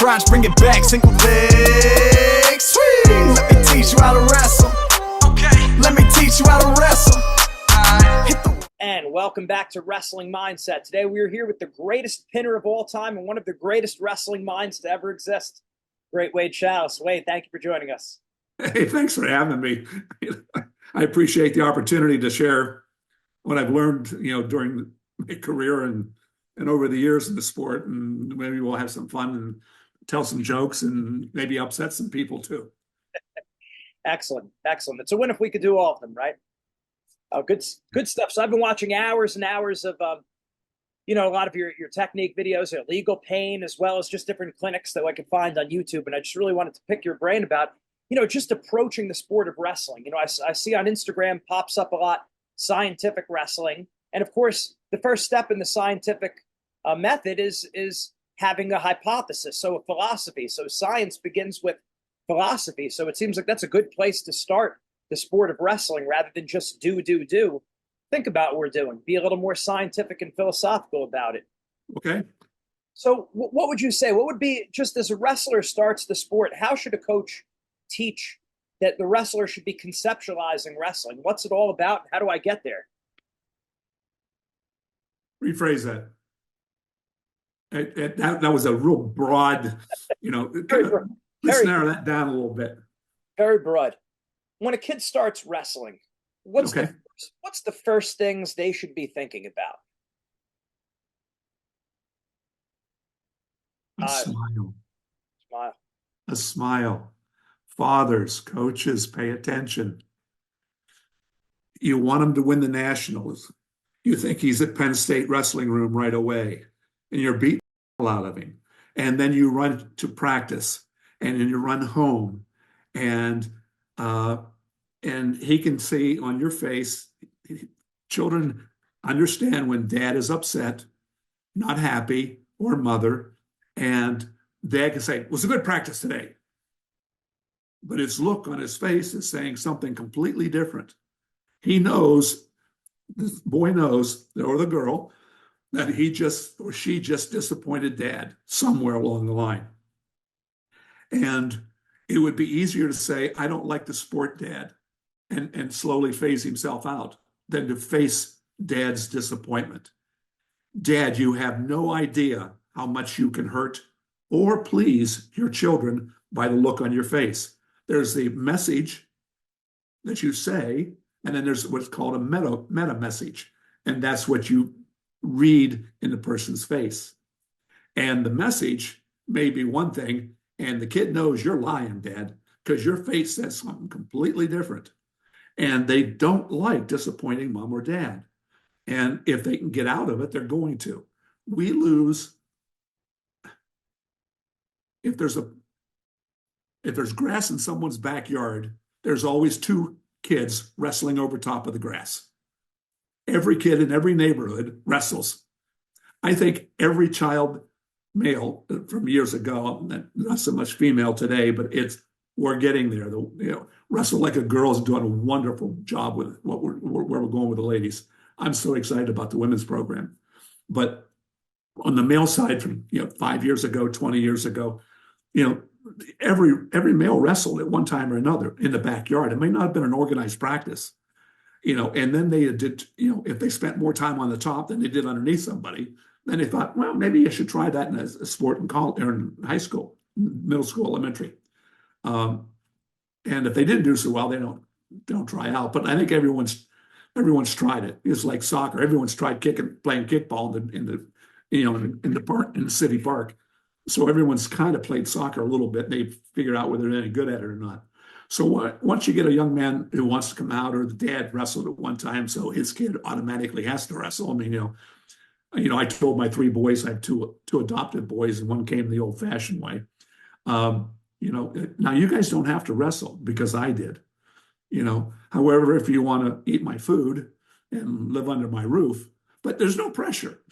crunch, bring it back, single leg swing. Let me teach you how to wrestle. Okay, let me teach you how to wrestle. And welcome back to Wrestling Mindset. Today we are here with the greatest pinner of all time and one of the greatest wrestling minds to ever exist, great Wade Schalles. Wade, thank you for joining us. Hey, thanks for having me. I appreciate the opportunity to share what I've learned, during my career and over the years in the sport, and maybe we'll have some fun and tell some jokes and maybe upset some people too. Excellent. It's a win if we could do all of them, right? Oh, good stuff. So I've been watching hours and hours of, a lot of your technique videos, legal pain, as well as just different clinics that I could find on YouTube. And I just really wanted to pick your brain about, just approaching the sport of wrestling. I see on Instagram pops up a lot, scientific wrestling. And of course, the first step in the scientific method is having a hypothesis. So a philosophy. So science begins with philosophy. So it seems like that's a good place to start the sport of wrestling rather than just do. Think about what we're doing. Be a little more scientific and philosophical about it. Okay. So what would you say? What would be, just as a wrestler starts the sport, how should a coach teach that the wrestler should be conceptualizing wrestling? What's it all about? How do I get there? Rephrase that. That was a real broad, let's narrow that down a little bit. Very broad. When a kid starts wrestling, what's the first things they should be thinking about? Smile. Smile. A smile. Fathers, coaches, pay attention. You want him to win the nationals. You think he's at Penn State wrestling room right away, and you're beating the hell out of him. And then you run to practice, and then you run home, and he can see on your face. Children understand when dad is upset, not happy, or mother, and dad can say, "It was a good practice today." But his look on his face is saying something completely different. He knows, the boy knows, or the girl, that he just or she just disappointed dad somewhere along the line. And it would be easier to say, "I don't like the sport, Dad," and slowly phase himself out than to face dad's disappointment. Dad, you have no idea how much you can hurt or please your children by the look on your face. There's the message that you say, and then there's what's called a meta message. And that's what you read in the person's face. And the message may be one thing, and the kid knows you're lying, Dad, because your face says something completely different. And they don't like disappointing mom or dad. And if they can get out of it, they're going to. We lose. If there's grass in someone's backyard, there's always two kids wrestling over top of the grass. Every kid in every neighborhood wrestles. I think every child, male from years ago, not so much female today, but we're getting there. Wrestle Like a Girl is doing a wonderful job with where we're going with the ladies. I'm so excited about the women's program. But on the male side, from 5 years ago, 20 years ago, every male wrestled at one time or another in the backyard. It may not have been an organized practice, and then they did, if they spent more time on the top than they did underneath somebody, then they thought, well, maybe you should try that in a sport in college or in high school, middle school, elementary. And if they didn't do so well, they don't try out. But I think everyone's tried it. It's like soccer. Everyone's tried playing kickball in the city park. So everyone's kind of played soccer a little bit, and they figured out whether they're any good at it or not. So once you get a young man who wants to come out, or the dad wrestled at one time, so his kid automatically has to wrestle. I mean, I told my three boys, I have two adopted boys, and one came the old-fashioned way. Now you guys don't have to wrestle because I did. However, if you want to eat my food and live under my roof, but there's no pressure.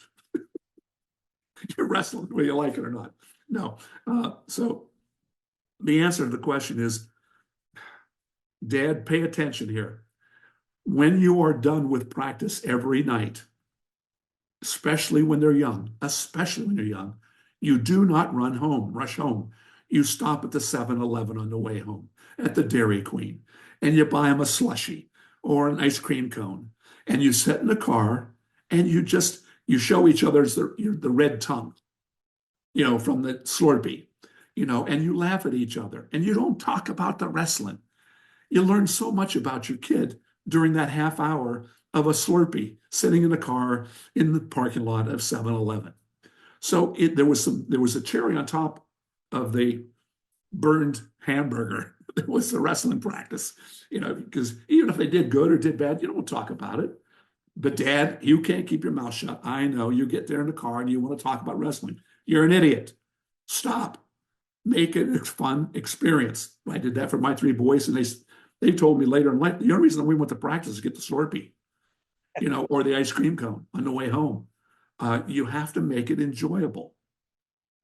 You're wrestling whether you like it or not. No. So the answer to the question is, Dad, pay attention here. When you are done with practice every night, especially when they're young, You do not rush home. You stop at the 7-Eleven on the way home, at the Dairy Queen, and you buy them a slushie or an ice cream cone. And you sit in the car and you show each other the red tongue, from the Slurpee, and you laugh at each other and you don't talk about the wrestling. You learn so much about your kid during that half hour of a Slurpee sitting in the car in the parking lot of 7-Eleven. So there was a cherry on top of the burned hamburger. There was the wrestling practice, because even if they did good or did bad, you don't talk about it. But Dad, you can't keep your mouth shut. I know you get there in the car and you want to talk about wrestling. You're an idiot. Stop. Make it a fun experience. I did that for my three boys, and they told me later in life, the only reason we went to practice is to get the Slurpee, or the ice cream cone on the way home. You have to make it enjoyable.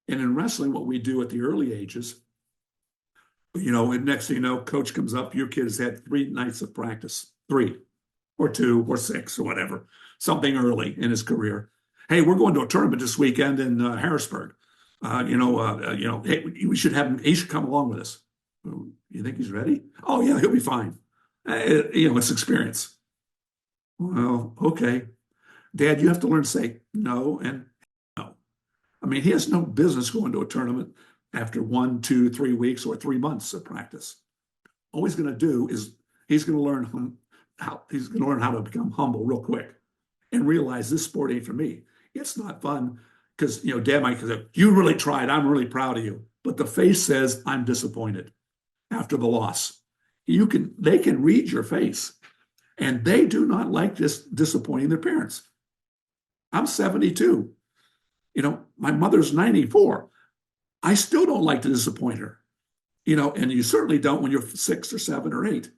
And in wrestling, what we do at the early ages, and next thing you know, coach comes up, your kid has had 3 nights of practice, 3 or 2 or 6 or whatever, something early in his career. Hey, we're going to a tournament this weekend in Harrisburg. Hey, we should have him. He should come along with us. You think he's ready? Oh yeah, he'll be fine. It's experience. Well, okay, Dad, you have to learn to say no and no. I mean, he has no business going to a tournament after 1, 2, 3 weeks or 3 months of practice. All he's going to do is he's going to learn how to become humble real quick and realize this sport ain't for me. It's not fun because Dad might say, "You really tried. I'm really proud of you," but the face says, "I'm disappointed." After the loss, they can read your face, and they do not like disappointing their parents. I'm 72. My mother's 94. I still don't like to disappoint her. And you certainly don't when you're 6 or 7 or 8.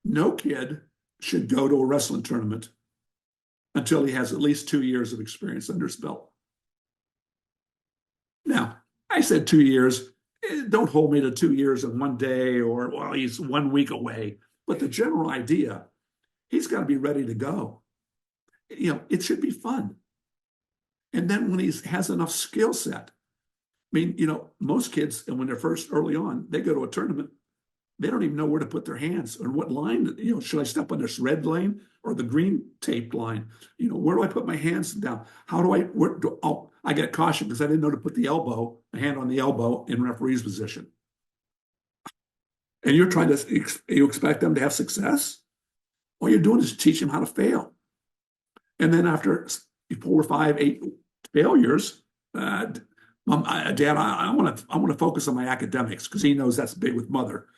No kid should go to a wrestling tournament until he has at least 2 years of experience under his belt. Now, I said 2 years. Don't hold me to 2 years and 1 day or, well, he's 1 week away. But the general idea, he's got to be ready to go. It should be fun. And then when he has enough skill set, I mean, most kids, and when they're first early on, they go to a tournament, they don't even know where to put their hands or what line, should I step on this red lane or the green taped line? Where do I put my hands down? How do I get caution because I didn't know to put a hand on the elbow in referee's position. And you're trying to, you expect them to have success? All you're doing is teach them how to fail. And then after 4, 5, 8 failures, Dad, I want to focus on my academics because he knows that's big with Mother.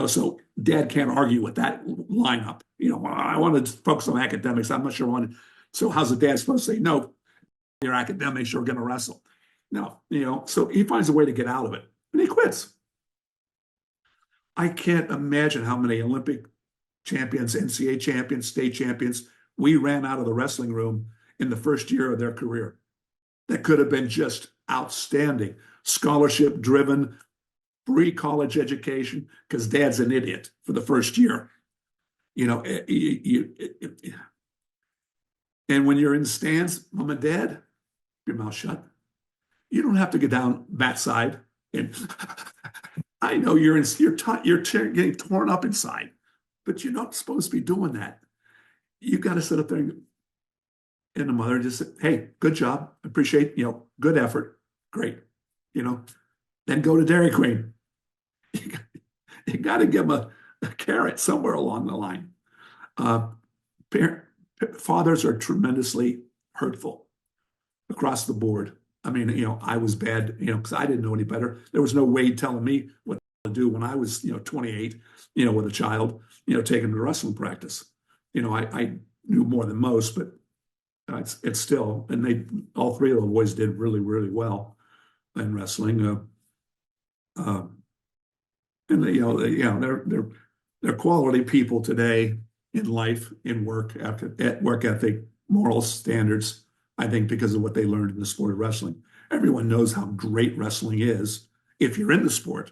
So Dad can't argue with that lineup. I want to focus on academics. I'm not sure on. So how's the dad supposed to say no? Your academics, you're going to wrestle. No, So he finds a way to get out of it, and he quits. I can't imagine how many Olympic champions, NCAA champions, state champions we ran out of the wrestling room in the first year of their career. That could have been just outstanding, scholarship-driven, free college education, because Dad's an idiot for the first year. And when you're in the stands, Mom and Dad, your mouth shut. You don't have to get down that side. And I know you're getting torn up inside, but you're not supposed to be doing that. You got to sit up there and the mother just said, "Hey, good job. Appreciate, good effort. Great." Then go to Dairy Queen. You got to give them a carrot somewhere along the line. Fathers are tremendously hurtful across the board. I mean, I was bad, because I didn't know any better. There was no way telling me what to do when I was, 28, with a child, taking to wrestling practice. I knew more than most, but it's still, and all 3 of the boys did really, really well in wrestling. And they're quality people today in life, in work, at work ethic, moral standards. I think because of what they learned in the sport of wrestling. Everyone knows how great wrestling is if you're in the sport.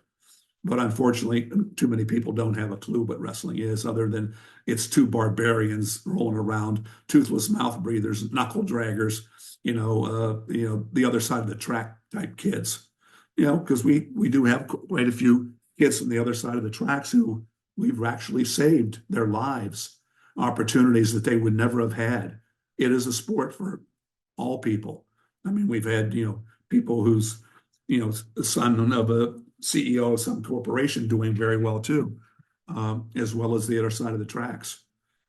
But unfortunately, too many people don't have a clue what wrestling is, other than it's two barbarians rolling around, toothless mouth breathers, knuckle draggers, the other side of the track type kids. Because we do have quite a few kids from the other side of the tracks who we've actually saved their lives, opportunities that they would never have had. It is a sport for all people. I mean, we've had, people who's, the son of a CEO of some corporation doing very well too, as well as the other side of the tracks.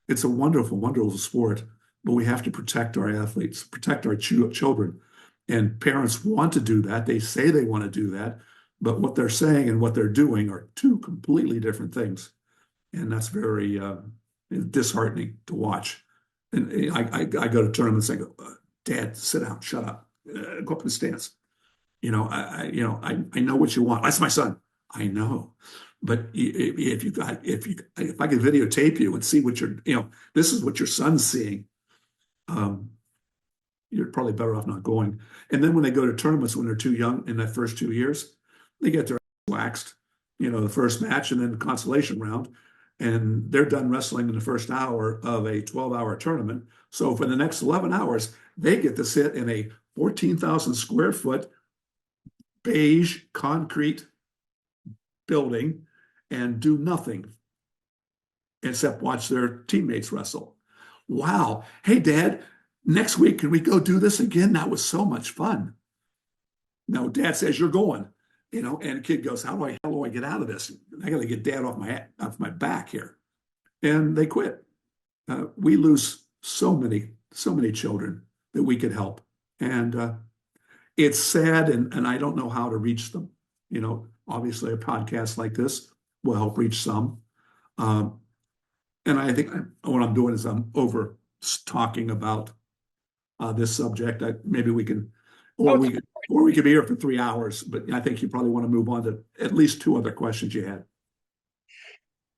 It's a wonderful, wonderful sport, but we have to protect our athletes, protect our children. And parents want to do that. They say they want to do that, but what they're saying and what they're doing are two completely different things. And that's very disheartening to watch. And I go to tournaments and I go, Dad, sit down, shut up, go up in the stands. I know what you want. That's my son. I know, but if I could videotape you and see what this is what your son's seeing, you're probably better off not going. And then when they go to tournaments when they're too young in that first 2 years, they get their waxed, the first match and then the consolation round, and they're done wrestling in the first hour of a 12-hour tournament. So for the next 11 hours, they get to sit in a 14,000 square foot beige concrete building and do nothing except watch their teammates wrestle. Wow. Hey, Dad, next week, can we go do this again? That was so much fun. No, Dad says you're going, and the kid goes, how do I get out of this? I got to get Dad off my back here. And they quit. We lose so many children that we could help. And it's sad, and I don't know how to reach them. Obviously a podcast like this will help reach some. And I think what I'm doing is I'm over talking about this subject. Maybe we can, or we could be here for 3 hours, but I think you probably want to move on to at least two other questions you had.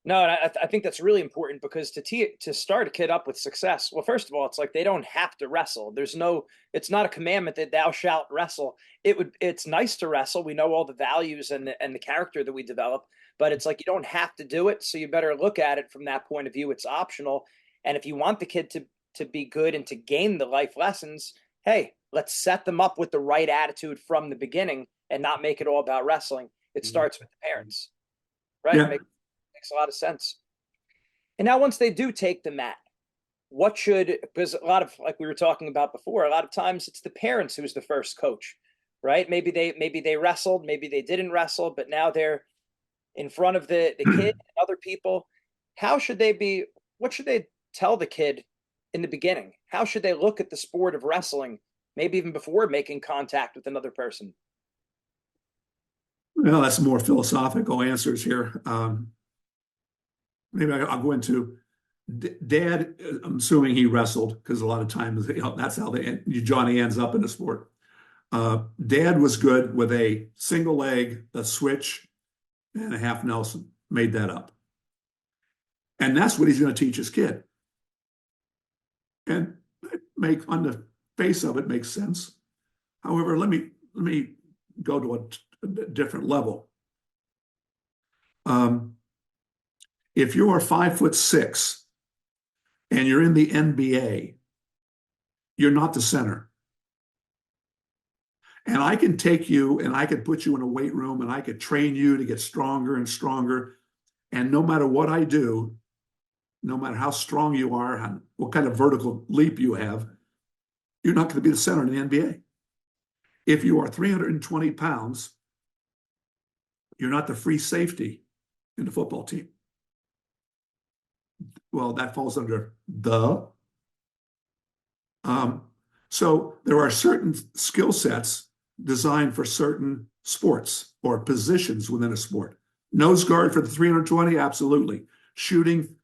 No, and I think that's really important because to start a kid up with success, well, first of all, it's like they don't have to wrestle. It's not a commandment that thou shalt wrestle. It's nice to wrestle. We know all the values and the character that we develop, but it's like you don't have to do it. So you better look at it from that point of view. It's optional. And if you want the kid to be good and to gain the life lessons, hey, let's set them up with the right attitude from the beginning and not make it all about wrestling. It starts with the parents, right? Yeah. Makes a lot of sense. And now once they do take the mat, because a lot of, like we were talking about before, a lot of times it's the parents who's the first coach, right? Maybe they wrestled, maybe they didn't wrestle, but now they're in front of the kid and other people. What should they tell the kid in the beginning? How should they look at the sport of wrestling, maybe even before making contact with another person? Well, that's more philosophical answers here. Maybe I'll go into Dad. I'm assuming he wrestled because a lot of times that's how Johnny ends up in the sport. Dad was good with a single leg, a switch, and a half Nelson. Made that up, and that's what he's going to teach his kid. And on the face of it makes sense. However, let me go to a different level. If you are 5'6" and you're in the NBA, you're not the center. And I can take you and I could put you in a weight room and I could train you to get stronger and stronger. And no matter what I do, no matter how strong you are, what kind of vertical leap you have, you're not going to be the center in the NBA. If you are 320 pounds, you're not the free safety in the football team. Well, that falls under the. So there are certain skill sets designed for certain sports or positions within a sport. Nose guard for the 320, absolutely. Shooting,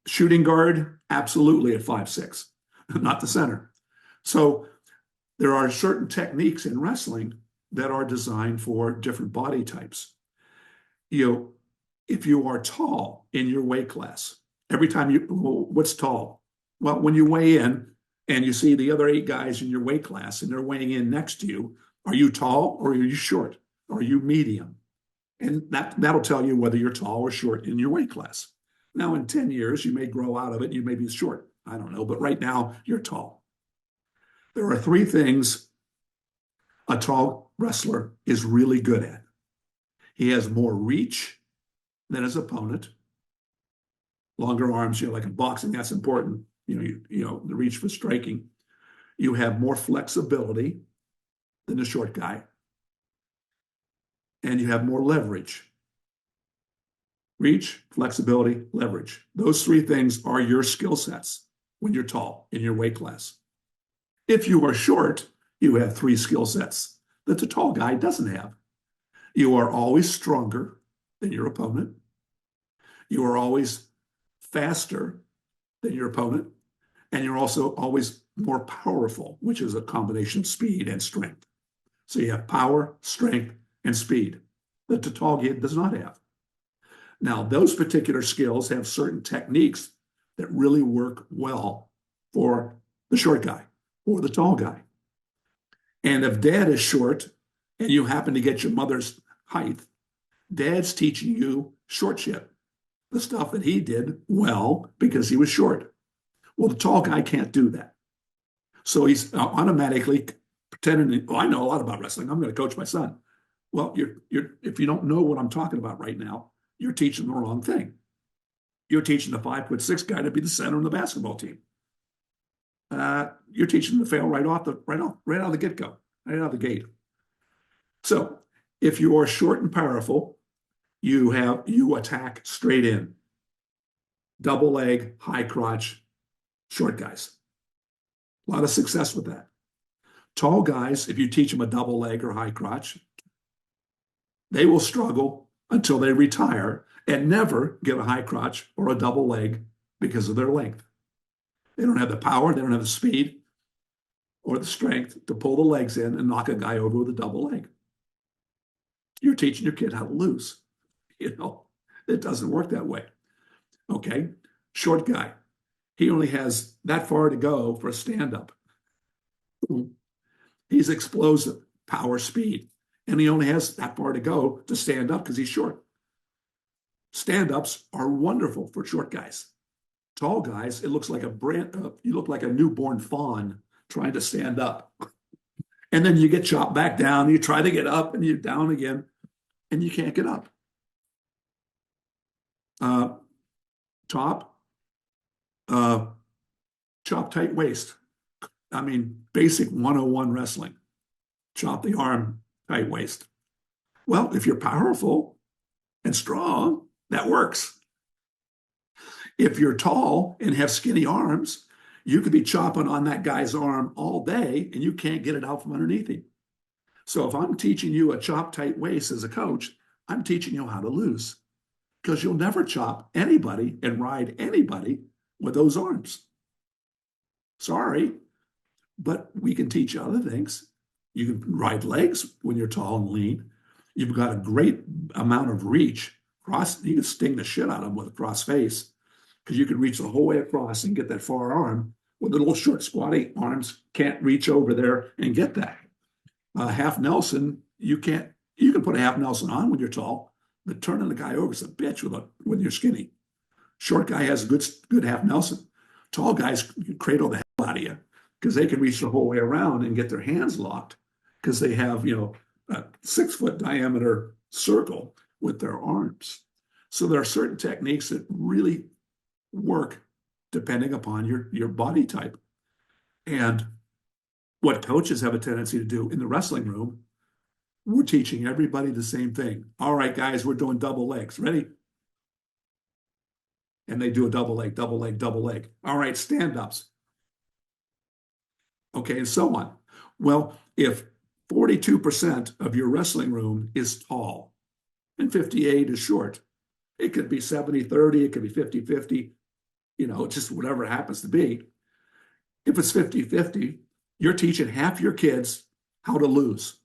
shooting guard, absolutely at 5'6", not the center. So there are certain techniques in wrestling that are designed for different body types. If you are tall in your weight class, every time what's tall? Well, when you weigh in and you see the other 8 guys in your weight class and they're weighing in next to you, are you tall or are you short? Are you medium? And that'll tell you whether you're tall or short in your weight class. Now, in 10 years, you may grow out of it. You may be short. I don't know. But right now, you're tall. There are three things a tall wrestler is really good at. He has more reach than his opponent. Longer arms, like in boxing, that's important. The reach for striking. You have more flexibility than the short guy. And you have more leverage. Reach, flexibility, leverage. Those three things are your skill sets when you're tall in your weight class. If you are short, you have three skill sets that the tall guy doesn't have. You are always stronger than your opponent. You are always faster than your opponent. And you're also always more powerful, which is a combination of speed and strength. So you have power, strength, and speed that the tall guy does not have. Now, those particular skills have certain techniques that really work well for the short guy or the tall guy. And if dad is short and you happen to get your mother's height, dad's teaching you short shit, the stuff that he did well because he was short. Well, the tall guy can't do that. So he's automatically pretending, I know a lot about wrestling. I'm going to coach my son. Well, if you don't know what I'm talking about right now, you're teaching the wrong thing. You're teaching the 5'6" guy to be the center of the basketball team. You're teaching him to fail right out of the get-go, right out of the gate. So if you are short and powerful, you attack straight in. Double leg, high crotch, short guys. A lot of success with that. Tall guys, if you teach them a double leg or high crotch, they will struggle until they retire and never get a high crotch or a double leg because of their length. They don't have the power, they don't have the speed or the strength to pull the legs in and knock a guy over with a double leg. You're teaching your kid how to lose. It doesn't work that way. Okay, short guy. He only has that far to go for a stand-up. He's explosive, power, speed. And he only has that far to go to stand up because he's short. Stand-ups are wonderful for short guys. Tall guys, it looks like you look like a newborn fawn trying to stand up. And then you get chopped back down, you try to get up and you're down again, and you can't get up. Chop tight waist. I mean, basic 101 wrestling. Chop the arm, tight waist. Well, if you're powerful and strong, that works. If you're tall and have skinny arms, you could be chopping on that guy's arm all day and you can't get it out from underneath him. So if I'm teaching you a chop tight waist as a coach, I'm teaching you how to lose because you'll never chop anybody and ride anybody with those arms. Sorry, but we can teach you other things. You can ride legs when you're tall and lean. You've got a great amount of reach. You can sting the shit out of them with a cross face because you can reach the whole way across and get that far arm. With the little short, squatty arms can't reach over there and get that. Half Nelson, you can put a half Nelson on when you're tall, but turning the guy over is a bitch when you're skinny. Short guy has a good half Nelson. Tall guys cradle the hell out of you because they can reach the whole way around and get their hands locked because they have, a 6-foot diameter circle with their arms. So there are certain techniques that really work depending upon your body type. And what coaches have a tendency to do in the wrestling room, we're teaching everybody the same thing. All right, guys, we're doing double legs. Ready? And they do a double leg, double leg, double leg. All right, stand-ups. Okay, and so on. Well, if 42% of your wrestling room is tall and 58 is short, it could be 70-30, it could be 50-50, just whatever it happens to be. If it's 50-50, you're teaching half your kids how to lose,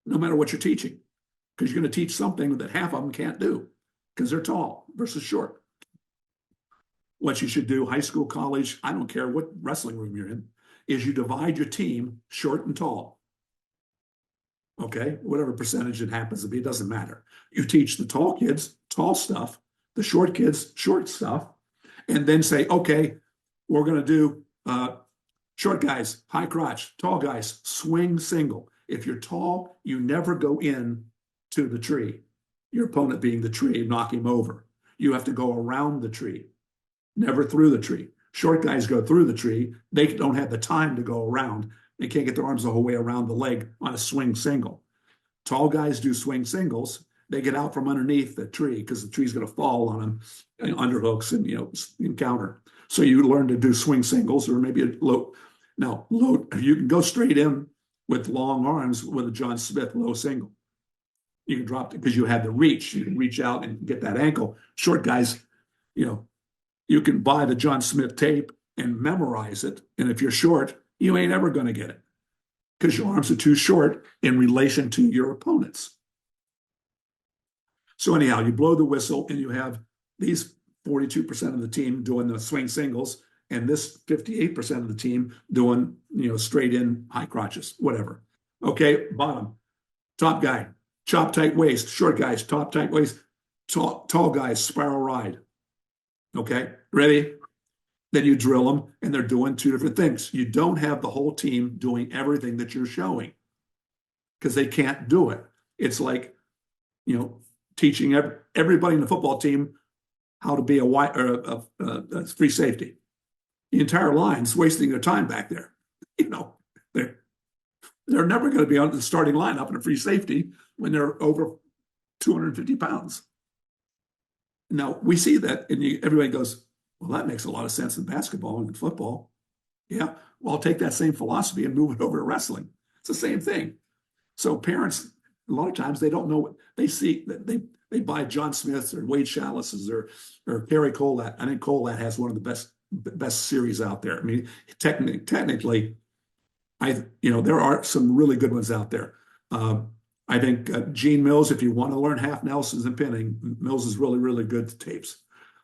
no matter what you're teaching, because you're going to teach something that half of them can't do because they're tall versus short. What you should do, high school, college, I don't care what wrestling room you're in, is you divide your team short and tall. Okay, whatever percentage it happens to be, it doesn't matter. You teach the tall kids tall stuff, the short kids short stuff, and then say, okay, we're going to do short guys, high crotch, tall guys, swing single. If you're tall, you never go in to the tree, your opponent being the tree, knock him over. You have to go around the tree, never through the tree. Short guys go through the tree. They don't have the time to go around. They can't get their arms the whole way around the leg on a swing single. Tall guys do swing singles. They get out from underneath the tree because the tree's going to fall on them, and underhooks and encounter. So you learn to do swing singles or maybe a low. Now, low, you can go straight in with long arms with a John Smith low single. You can drop it because you have the reach. You can reach out and get that ankle. Short guys, you can buy the John Smith tape and memorize it. And if you're short, you ain't ever going to get it because your arms are too short in relation to your opponents. So anyhow, you blow the whistle and you have these 42% of the team doing the swing singles and this 58% of the team doing, straight in high crotches, whatever. Okay, bottom. Top guy, chop tight waist. Short guys, top tight waist. Tall guys, spiral ride. Okay, ready? Then you drill them and they're doing two different things. You don't have the whole team doing everything that you're showing because they can't do it. It's like, teaching everybody in the football team how to be a free safety. The entire line's wasting their time back there. They're never going to be on the starting lineup in a free safety when they're over 250 pounds. Now, we see that, and everybody goes, well, that makes a lot of sense in basketball and in football. Yeah, well, I'll take that same philosophy and move it over to wrestling. It's the same thing. So parents, a lot of times, they don't know what they see. They buy John Smith's or Wade Schalles' or Kerry Collette. I think Collette has one of the best series out there. I mean, technically, there are some really good ones out there. I think Gene Mills, if you want to learn half Nelsons and pinning, Mills is really, really good tapes.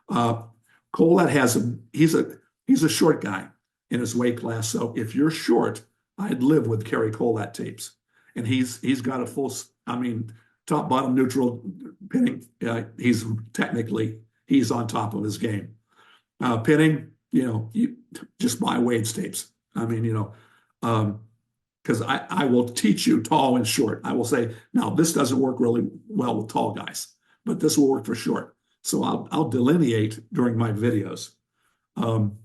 Collette he's a short guy in his weight class. So if you're short, I'd live with Kerry Collette tapes. And he's got a full, top, bottom, neutral pinning. He's on top of his game. Pinning, you just buy Wade's tapes. Because I will teach you tall and short. I will say, now this doesn't work really well with tall guys, but this will work for short. So I'll delineate during my videos. And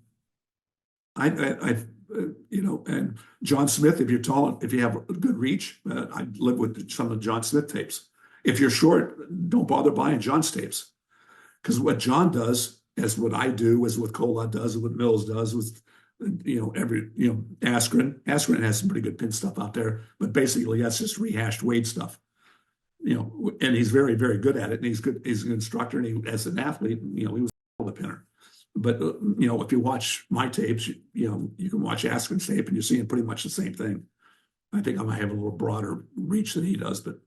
John Smith, if you're tall, if you have a good reach, I live with some of John Smith tapes. If you're short, don't bother buying John's tapes. Because what John does, as what I do, is what Collette does, what Mills does, with Askren. Askren has some pretty good pin stuff out there, but basically that's just rehashed Wade stuff. And he's very, very good at it. And he's good. He's an instructor, and as an athlete, he was the pinner. But if you watch my tapes, you can watch Askren's tape, and you're seeing pretty much the same thing. I think I might have a little broader reach than he does, but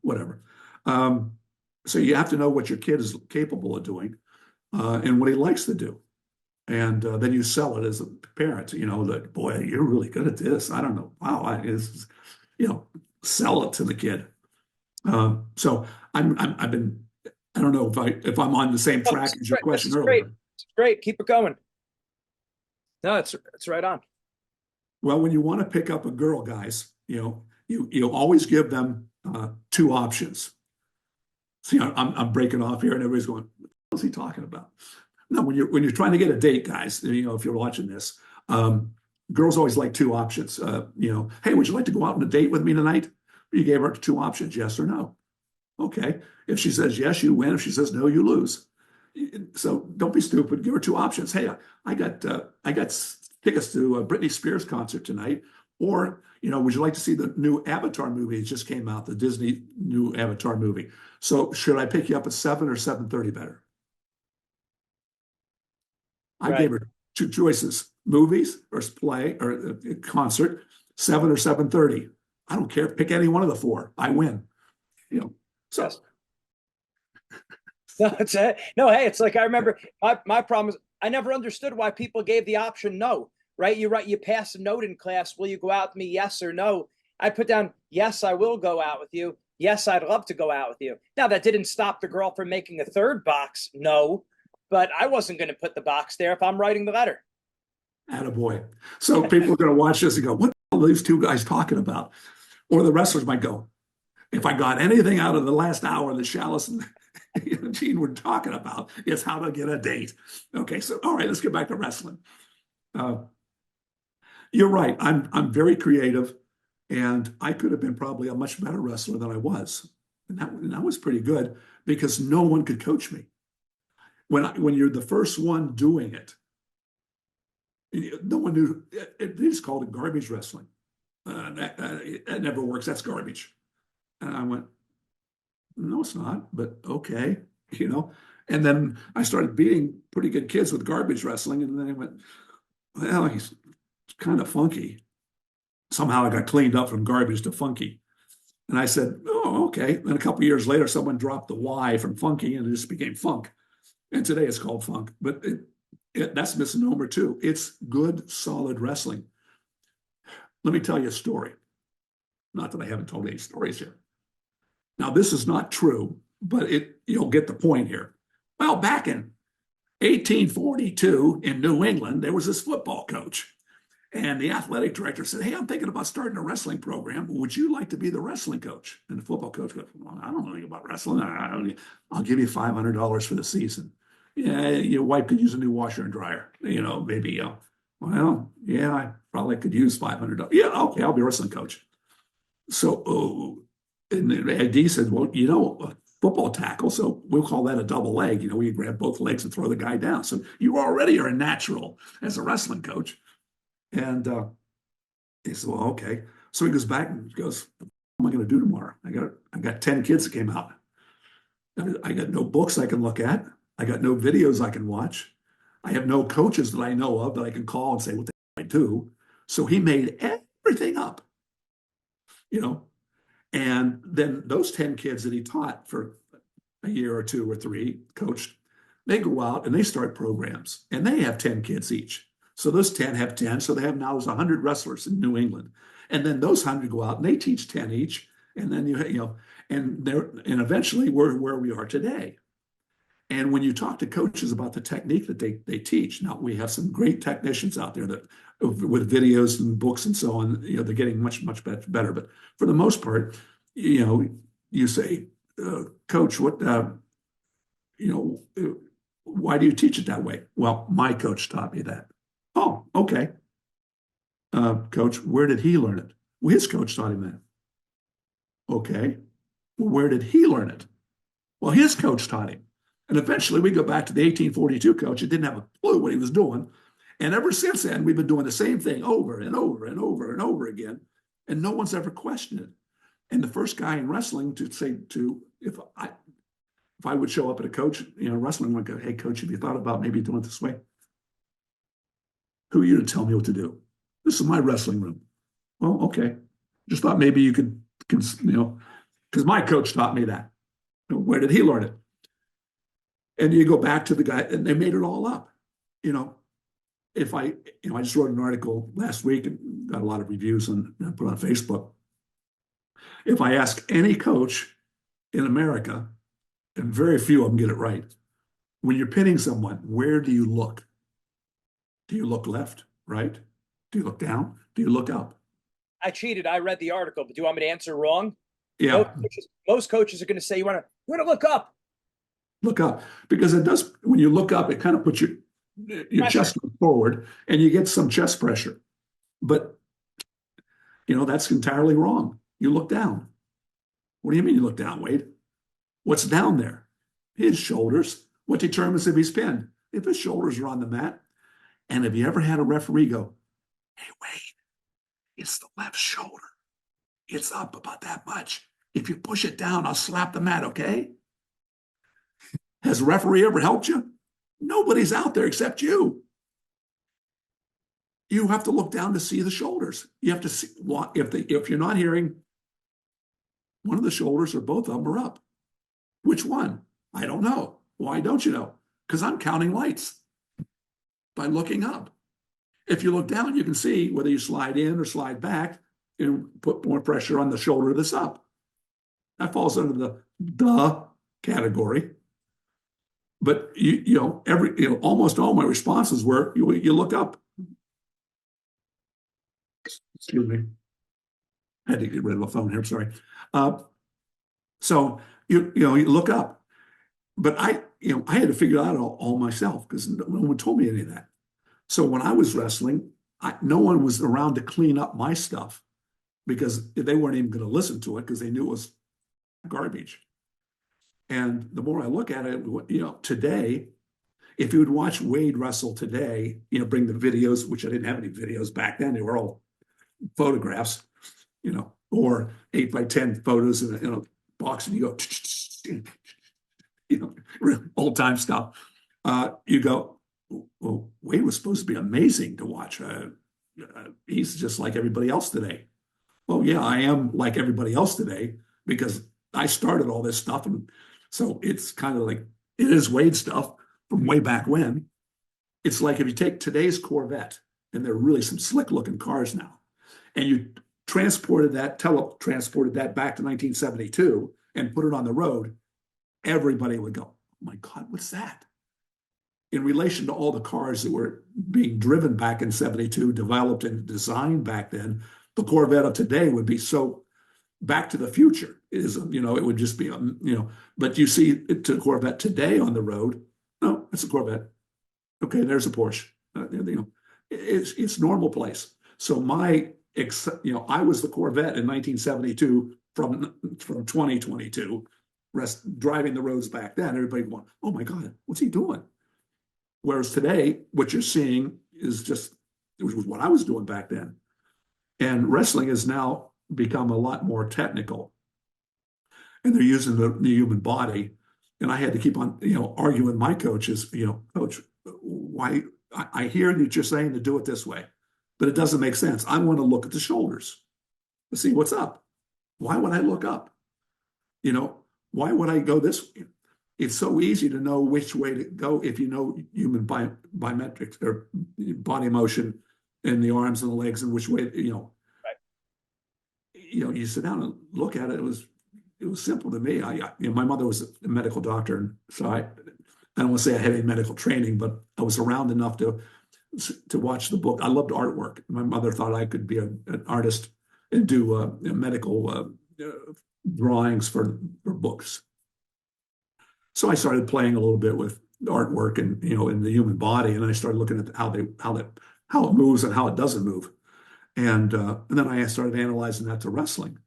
whatever. So you have to know what your kid is capable of doing, and what he likes to do. And then you sell it as a parent, that, boy, you're really good at this. I don't know. Wow. Sell it to the kid. So I don't know if I'm on the same track as your question earlier. Great. It's great. Keep it going. No, it's right on. Well, when you want to pick up a girl, guys, you always give them two options. See, I'm breaking off here and everybody's going, what's he talking about? No, when you're trying to get a date, guys, if you're watching this, girls always like two options. Hey, would you like to go out on a date with me tonight? You gave her two options, yes or no. Okay. If she says yes, you win. If she says no, you lose. So don't be stupid. Give her two options. Hey, I got tickets to a Britney Spears concert tonight. Or, would you like to see the new Avatar movie? It just came out, the Disney new Avatar movie. So should I pick you up at 7 or 7:30 better? I gave her two choices: movies or play or a concert, 7 or 7:30. I don't care. Pick any one of the four. I win. So. Yes. No, it's no. Hey, it's like I remember my problem is I never understood why people gave the option no. Right? You pass a note in class. Will you go out with me? Yes or no? I put down, yes, I will go out with you. Yes, I'd love to go out with you. Now, that didn't stop the girl from making a third box, no, but I wasn't going to put the box there if I'm writing the letter. Attaboy. So people are going to watch this and go, what are these two guys talking about? Or the wrestlers might go, if I got anything out of the last hour that Schalles and Gene were talking about, it's how to get a date. Okay, so all right, let's get back to wrestling. You're right. I'm very creative, and I could have been probably a much better wrestler than I was. And that was pretty good because no one could coach me. When you're the first one doing it, no one knew. They just called it garbage wrestling. That never works. That's garbage. And I went, no, it's not. But okay, you know. And then I started beating pretty good kids with garbage wrestling, and then I went, well, he's kind of funky. Somehow I got cleaned up from garbage to funky. And I said, oh, okay. Then a couple of years later, someone dropped the Y from funky and it just became funk. And today it's called funk. But that's a misnomer too. It's good, solid wrestling. Let me tell you a story. Not that I haven't told any stories here. Now, this is not true, but you'll get the point here. Well, back in 1842 in New England, there was this football coach. And the athletic director said, hey, I'm thinking about starting a wrestling program. Would you like to be the wrestling coach? And the football coach goes, well, I don't know anything about wrestling. I'll give you $500 for the season. Yeah, your wife could use a new washer and dryer. You know, maybe, well, yeah, I probably could use $500. Yeah, okay, I'll be a wrestling coach. So, and the AD said, well, you know, a football tackle, so we'll call that a double leg. You know, we grab both legs and throw the guy down. So you already are a natural as a wrestling coach. And he said, well, okay. So he goes back and goes, what am I going to do tomorrow? I got 10 kids that came out. I got no books I can look at. I got no videos I can watch. I have no coaches that I know of that I can call and say what they do. So he made everything up, you know. And then those 10 kids that he taught for a year or two or three, coached, they go out and they start programs. And they have 10 kids each. So those 10 have 10. So they have now there's 100 wrestlers in New England. And then those 100 go out and they teach 10 each. And then, and eventually we're where we are today. And when you talk to coaches about the technique that they teach, now we have some great technicians out there that with videos and books and so on, they're getting much, much better. But for the most part, you say, coach, what, why do you teach it that way? Well, my coach taught me that. Oh, okay. Coach, where did he learn it? Well, his coach taught him that. Okay. Well, where did he learn it? Well, his coach taught him. And eventually we go back to the 1842 coach who didn't have a clue what he was doing. And ever since then, we've been doing the same thing over and over and over and over again. And no one's ever questioned it. And the first guy in wrestling to say if I would show up at a coach, wrestling would go, hey, coach, have you thought about maybe doing it this way? Who are you to tell me what to do? This is my wrestling room. Well, okay. Just thought maybe you could because my coach taught me that. Where did he learn it? And you go back to the guy, and they made it all up. If I just wrote an article last week and got a lot of reviews and put on Facebook. If I ask any coach in America, and very few of them get it right, when you're pinning someone, where do you look? Do you look left, right? Do you look down? Do you look up? I cheated. I read the article, but do you want me to answer wrong? Yeah. Most coaches are going to say you want to look up. Look up, because it does. When you look up, it kind of puts your chest forward, and you get some chest pressure. But that's entirely wrong. You look down. What do you mean you look down, Wade? What's down there? His shoulders. What determines if he's pinned? If his shoulders are on the mat. And have you ever had a referee go, hey, Wade, it's the left shoulder. It's up about that much. If you push it down, I'll slap the mat, okay? Has a referee ever helped you? Nobody's out there except you. You have to look down to see the shoulders. You have to see if you're not hearing one of the shoulders or both of them are up. Which one? I don't know. Why don't you know? Because I'm counting lights by looking up. If you look down, you can see whether you slide in or slide back. and put more pressure on the shoulder that's up. That falls under the category. But almost all my responses were you look up. Excuse me. I had to get rid of a phone here. Sorry. So you look up. But I had to figure out all myself because no one told me any of that. So when I was wrestling, no one was around to clean up my stuff because they weren't even going to listen to it because they knew it was garbage. And the more I look at it, today, if you would watch Wade wrestle today, bring the videos, which I didn't have any videos back then, they were all photographs, or 8x10 photos in a box, and you go, real old time stuff. You go, well, Wade was supposed to be amazing to watch. He's just like everybody else today. Well, yeah, I am like everybody else today because I started all this stuff. And so it's kind of like, it is Wade stuff from way back when. It's like if you take today's Corvette, and they're really some slick looking cars now, and you teletransported that back to 1972 and put it on the road, everybody would go, oh my God, what's that? In relation to all the cars that were being driven back in 72, developed and designed back then, the Corvette of today would be so back to the future. It would just be, but you see the Corvette today on the road, no, it's a Corvette. Okay, there's a Porsche. It's normal place. So I was the Corvette in 1972 from 2022, driving the roads back then. Everybody going, oh my God, what's he doing? Whereas today, what you're seeing is it was what I was doing back then. And wrestling has now become a lot more technical. And they're using the human body. And I had to keep on, arguing with my coaches, coach, why? I hear that you're saying to do it this way, but it doesn't make sense. I want to look at the shoulders to see what's up. Why would I look up? Why would I go this way? It's so easy to know which way to go if you know human biometrics or body motion in the arms and the legs and which way, Right. You sit down and look at it. It was simple to me. My mother was a medical doctor, and so I don't want to say I had any medical training, but I was around enough to watch the book. I loved artwork. My mother thought I could be an artist and do medical drawings for books. So I started playing a little bit with artwork and in the human body, and I started looking at how it moves and how it doesn't move, and then I started analyzing that to wrestling.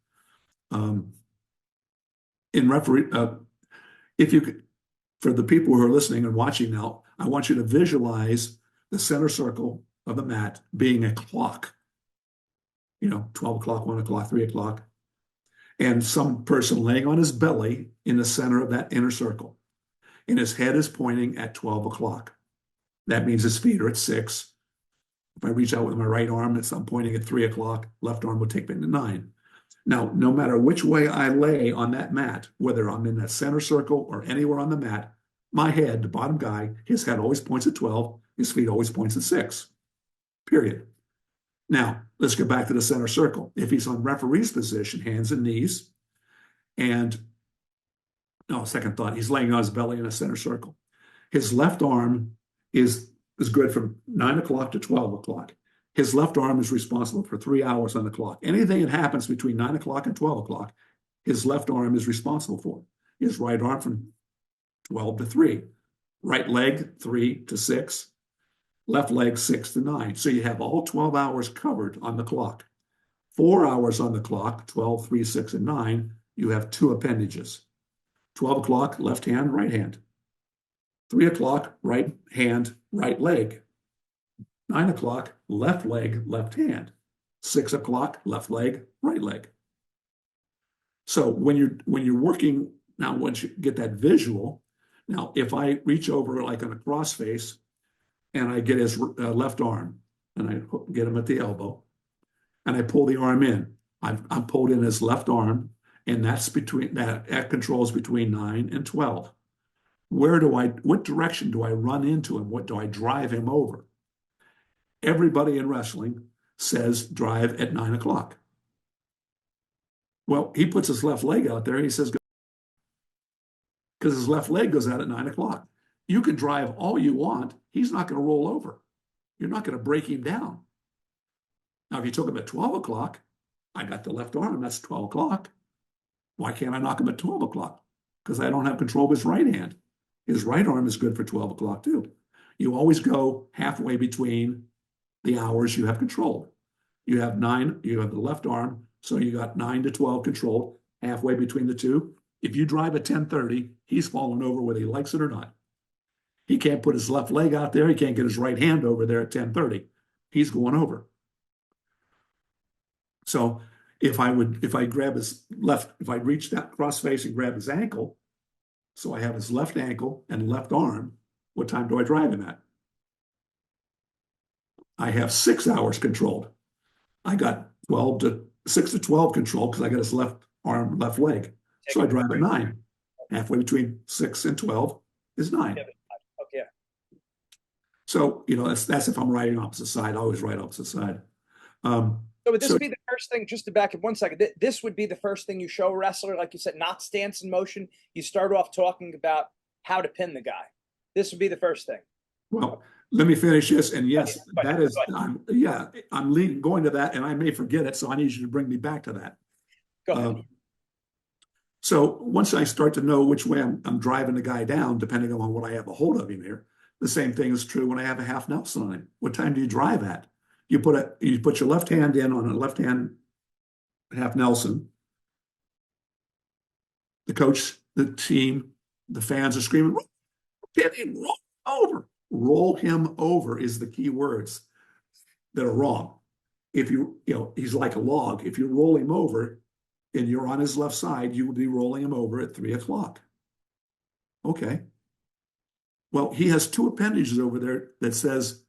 If you could, for the people who are listening and watching now, I want you to visualize the center circle of the mat being a clock. 12 o'clock, 1 o'clock, 3 o'clock, and some person laying on his belly in the center of that inner circle. And his head is pointing at 12 o'clock. That means his feet are at 6. If I reach out with my right arm, I'm pointing at 3 o'clock. Left arm would take me to 9. Now, no matter which way I lay on that mat, whether I'm in that center circle or anywhere on the mat, my head, the bottom guy, his head always points at 12. His feet always points at 6. Period. Now, let's get back to the center circle. If he's on referee's position, hands and knees, and second thought, he's laying on his belly in a center circle. His left arm is good from 9 o'clock to 12 o'clock. His left arm is responsible for 3 hours on the clock. Anything that happens between 9 o'clock and 12 o'clock, his left arm is responsible for. His right arm from 12 to 3. Right leg, 3 to 6. Left leg, 6 to 9. So you have all 12 hours covered on the clock. 4 hours on the clock, 12, 3, 6, and 9, you have 2 appendages. 12 o'clock, left hand, right hand. 3 o'clock, right hand, right leg. 9 o'clock, left leg, left hand. 6 o'clock, left leg, right leg. So when you're working, now once you get that visual, now if I reach over like on a cross face and I get his left arm and I get him at the elbow and I pull the arm in, I'm pulled in his left arm, and that controls between 9 and 12. What direction do I run into him? What do I drive him over? Everybody in wrestling says drive at 9 o'clock. Well, he puts his left leg out there and he says, because his left leg goes out at 9 o'clock. You can drive all you want. He's not going to roll over. You're not going to break him down. Now, if you took him at 12 o'clock, I got the left arm, that's 12 o'clock. Why can't I knock him at 12 o'clock? Because I don't have control of his right hand. His right arm is good for 12 o'clock too. You always go halfway between the hours you have controlled. You have the left arm, so you got 9 to 12 controlled, halfway between the two. If you drive at 10:30, he's falling over whether he likes it or not. He can't put his left leg out there. He can't get his right hand over there at 10:30. He's going over. So if I grab his left, if I reach that cross face and grab his ankle, so I have his left ankle and left arm, what time do I drive him at? I have 6 hours controlled. I got 6 to 12 controlled because I got his left arm, left leg. So I drive at 9. Halfway between 6 and 12 is 9. Okay. So, that's if I'm riding opposite side. I always ride opposite side. So would this be the first thing, just to back up 1 second, this would be the first thing you show a wrestler, like you said, not stance and motion. You start off talking about how to pin the guy. This would be the first thing. Well, let me finish this. And yes, I'm going to that, and I may forget it, so I need you to bring me back to that. Go ahead. So once I start to know which way I'm driving the guy down, depending on what I have a hold of him here, the same thing is true when I have a half Nelson on him. What time do you drive at? You put your left hand in on a left hand half Nelson. The coach, the team, the fans are screaming, roll over. Roll him over is the key words that are wrong. If he's like a log. If you roll him over and you're on his left side, you would be rolling him over at 3 o'clock. Okay. Well, he has 2 appendages over there that says,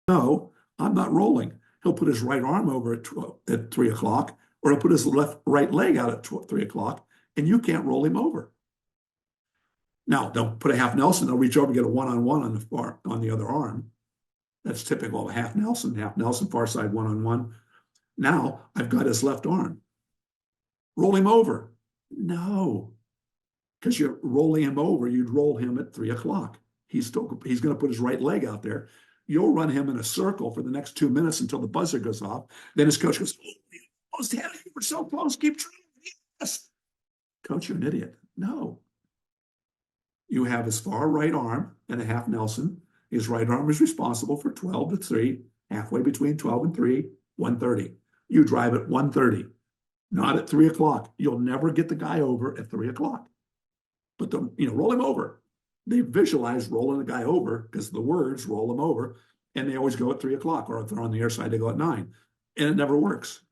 no, I'm not rolling. He'll put his right arm over at 3 o'clock, or he'll put his right leg out at 3 o'clock, and you can't roll him over. Now, they'll put a half Nelson, they'll reach over and get a one-on-one on the other arm. That's typical of a half Nelson, far side one-on-one. Now, I've got his left arm. Roll him over. No, because you're rolling him over, you'd roll him at 3 o'clock. He's going to put his right leg out there. You'll run him in a circle for the next 2 minutes until the buzzer goes off. Then his coach goes, "You almost had it. You were so close. Keep trying." Yes. Coach, you're an idiot. No. You have his far right arm and a half Nelson. His right arm is responsible for 12 to 3, halfway between 12 and 3, 1:30. You drive at 1:30, not at 3 o'clock. You'll never get the guy over at 3 o'clock. But roll him over. They visualize rolling the guy over because the words roll him over, and they always go at 3 o'clock, or if they're on the air side, they go at 9, and it never works.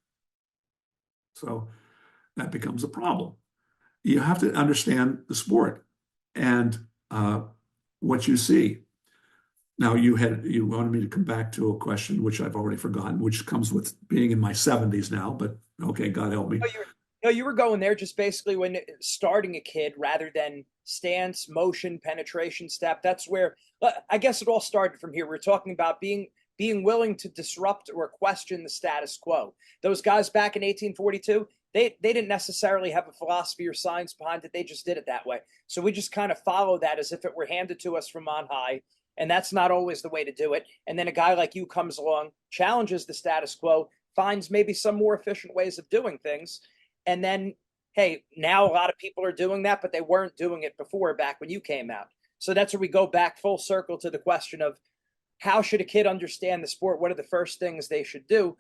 So that becomes a problem. You have to understand the sport and what you see. Now, you wanted me to come back to a question which I've already forgotten, which comes with being in my 70s now, but okay, God help me. You were going there just basically when starting a kid rather than stance, motion, penetration, step. That's where I guess it all started from here. We're talking about being willing to disrupt or question the status quo. Those guys back in 1842, they didn't necessarily have a philosophy or science behind it. They just did it that way. So we just kind of follow that as if it were handed to us from on high. And that's not always the way to do it. And then a guy like you comes along, challenges the status quo, finds maybe some more efficient ways of doing things. And then, hey, now a lot of people are doing that, but they weren't doing it before, back when you came out. So that's where we go back full circle to the question of how should a kid understand the sport? What are the first things they should do?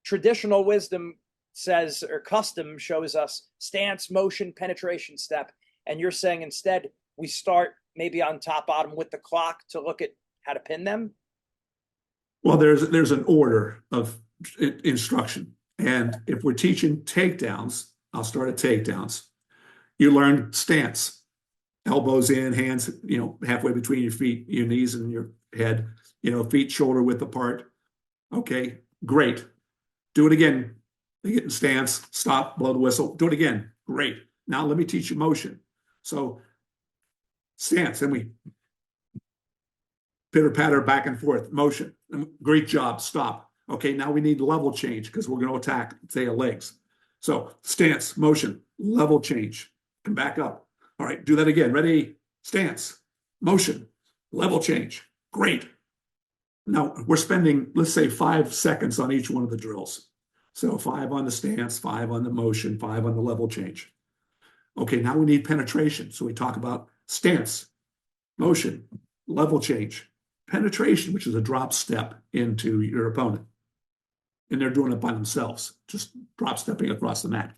Traditional wisdom says, or custom shows us stance, motion, penetration, step. And you're saying instead we start maybe on top, bottom with the clock to look at how to pin them? Well, there's an order of instruction. And if we're teaching takedowns, I'll start at takedowns. You learn stance, elbows in, hands, halfway between your feet, your knees and your head, feet shoulder width apart. Okay, great. Do it again. They get in stance, stop, blow the whistle, do it again. Great. Now let me teach you motion. So stance, then we pitter patter back and forth, motion. Great job, stop. Okay, now we need level change because we're going to attack, say, legs. So stance, motion, level change, come back up. All right, do that again. Ready? Stance, motion, level change. Great. Now we're spending, let's say, 5 seconds on each one of the drills. So 5 on the stance, 5 on the motion, 5 on the level change. Okay, now we need penetration. So we talk about stance, motion, level change, penetration, which is a drop step into your opponent. And they're doing it by themselves, just drop stepping across the mat.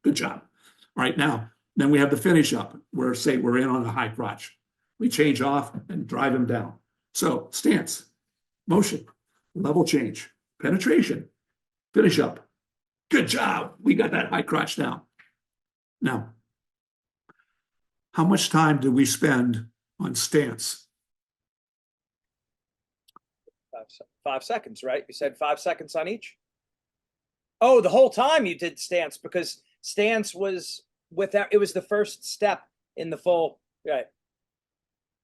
Good job. All right, now, then we have the finish up where, say, we're in on a high crotch. We change off and drive them down. So stance, motion, level change, penetration, finish up. Good job. We got that high crotch down. Now, how much time do we spend on stance? 5 seconds, right? You said 5 seconds on each? Oh, the whole time you did stance, because stance was without, it was the first step in the full, right?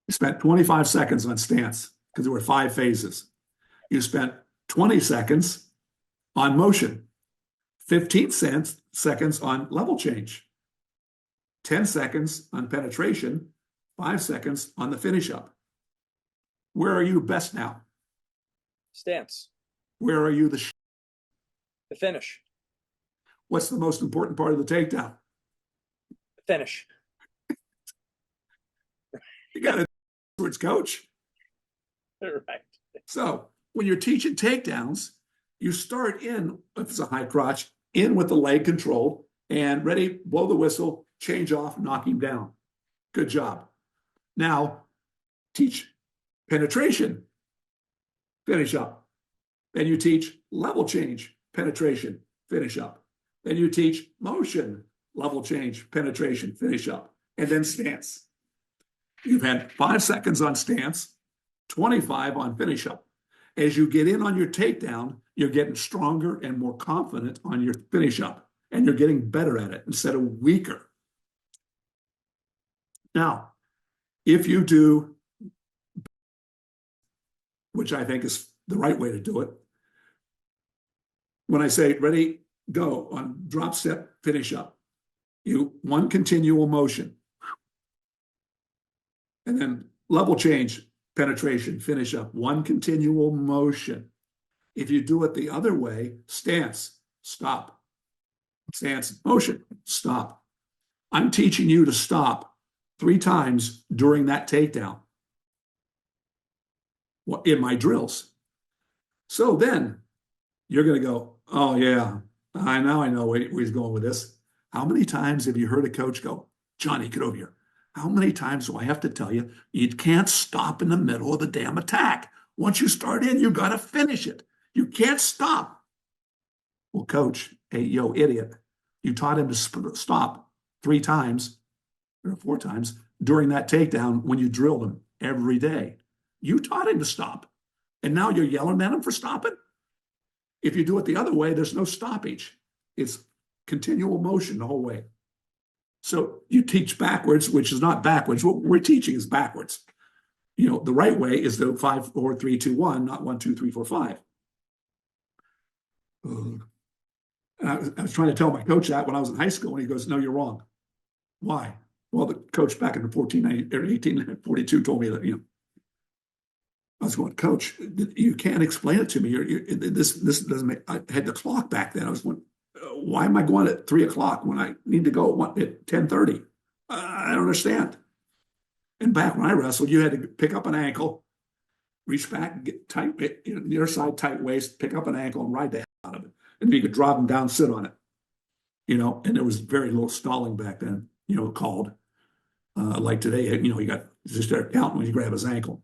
You spent 25 seconds on stance because there were 5 phases. You spent 20 seconds on motion, 15 seconds on level change, 10 seconds on penetration, 5 seconds on the finish up. Where are you best now? Stance. Where are you the finish? What's the most important part of the takedown? The finish. You got to towards coach. Right. So when you're teaching takedowns, you start in, if it's a high crotch, in with the leg control and ready, blow the whistle, change off, knock him down. Good job. Now teach penetration, finish up. Then you teach level change, penetration, finish up. Then you teach motion, level change, penetration, finish up. And then stance. You've had 5 seconds on stance, 25 on finish up. As you get in on your takedown, you're getting stronger and more confident on your finish up, and you're getting better at it instead of weaker. Now, if you do, which I think is the right way to do it, when I say ready, go on drop step, finish up, you one continual motion, and then level change, penetration, finish up, one continual motion. If you do it the other way, stance, stop. Stance, motion, stop. I'm teaching you to stop 3 times during that takedown in my drills. So then you're going to go, oh yeah, I know where he's going with this. How many times have you heard a coach go, Johnny, get over here? How many times do I have to tell you, you can't stop in the middle of the damn attack. Once you start in, you got to finish it. You can't stop. Well, coach, hey, yo, idiot, you taught him to stop 3 times or 4 times during that takedown when you drilled him every day. You taught him to stop. And now you're yelling at him for stopping? If you do it the other way, there's no stoppage. It's continual motion the whole way. So you teach backwards, which is not backwards. What we're teaching is backwards. You know, the right way is the 5, 4, 3, 2, 1, not 1, 2, 3, 4, 5. I was trying to tell my coach that when I was in high school, and he goes, no, you're wrong. Why? Well, the coach back in the 1842 told me that, you know, I was going, Coach, you can't explain it to me. This doesn't make, I had the clock back then. I was going, why am I going at 3 o'clock when I need to go at 10:30? I don't understand. And back when I wrestled, you had to pick up an ankle, reach back and get tight, near side tight waist, pick up an ankle and ride the hell out of it. And you could drop them down, sit on it, you know, and there was very little stalling back then, you know, called like today, you know, you got just start counting when you grab his ankle.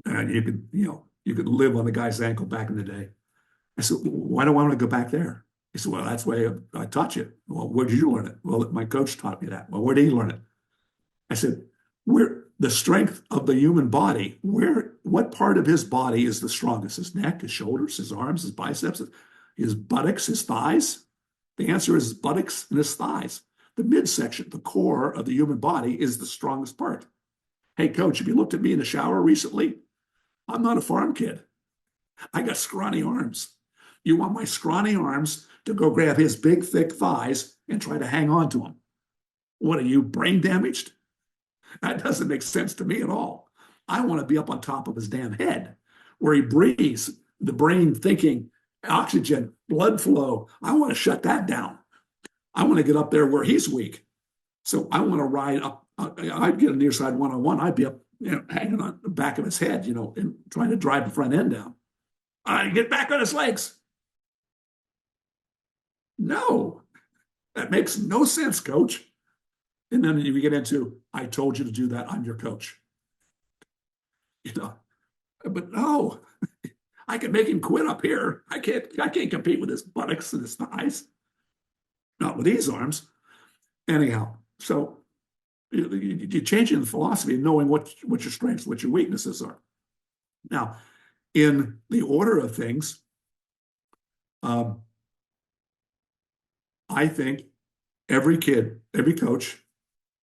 And you could, you know, you could live on the guy's ankle back in the day. I said, why do I want to go back there? He said, well, that's the way I taught you. Well, where did you learn it? Well, my coach taught me that. Well, where did he learn it? I said, where the strength of the human body, what part of his body is the strongest? His neck, his shoulders, his arms, his biceps, his buttocks, his thighs? The answer is his buttocks and his thighs. The midsection, the core of the human body is the strongest part. Hey, coach, have you looked at me in the shower recently? I'm not a farm kid. I got scrawny arms. You want my scrawny arms to go grab his big, thick thighs and try to hang on to him. What are you, brain damaged? That doesn't make sense to me at all. I want to be up on top of his damn head where he breathes, the brain thinking, oxygen, blood flow. I want to shut that down. I want to get up there where he's weak. So I want to ride up. I'd get a near side one-on-one. I'd be up, hanging on the back of his head, and trying to drive the front end down. I'd get back on his legs. No, that makes no sense, coach. And then you get into, I told you to do that. I'm your coach. But no, I can make him quit up here. I can't compete with his buttocks and his thighs. Not with these arms. Anyhow, so you're changing the philosophy and knowing what your strengths, what your weaknesses are. Now, in the order of things, I think every kid, every coach,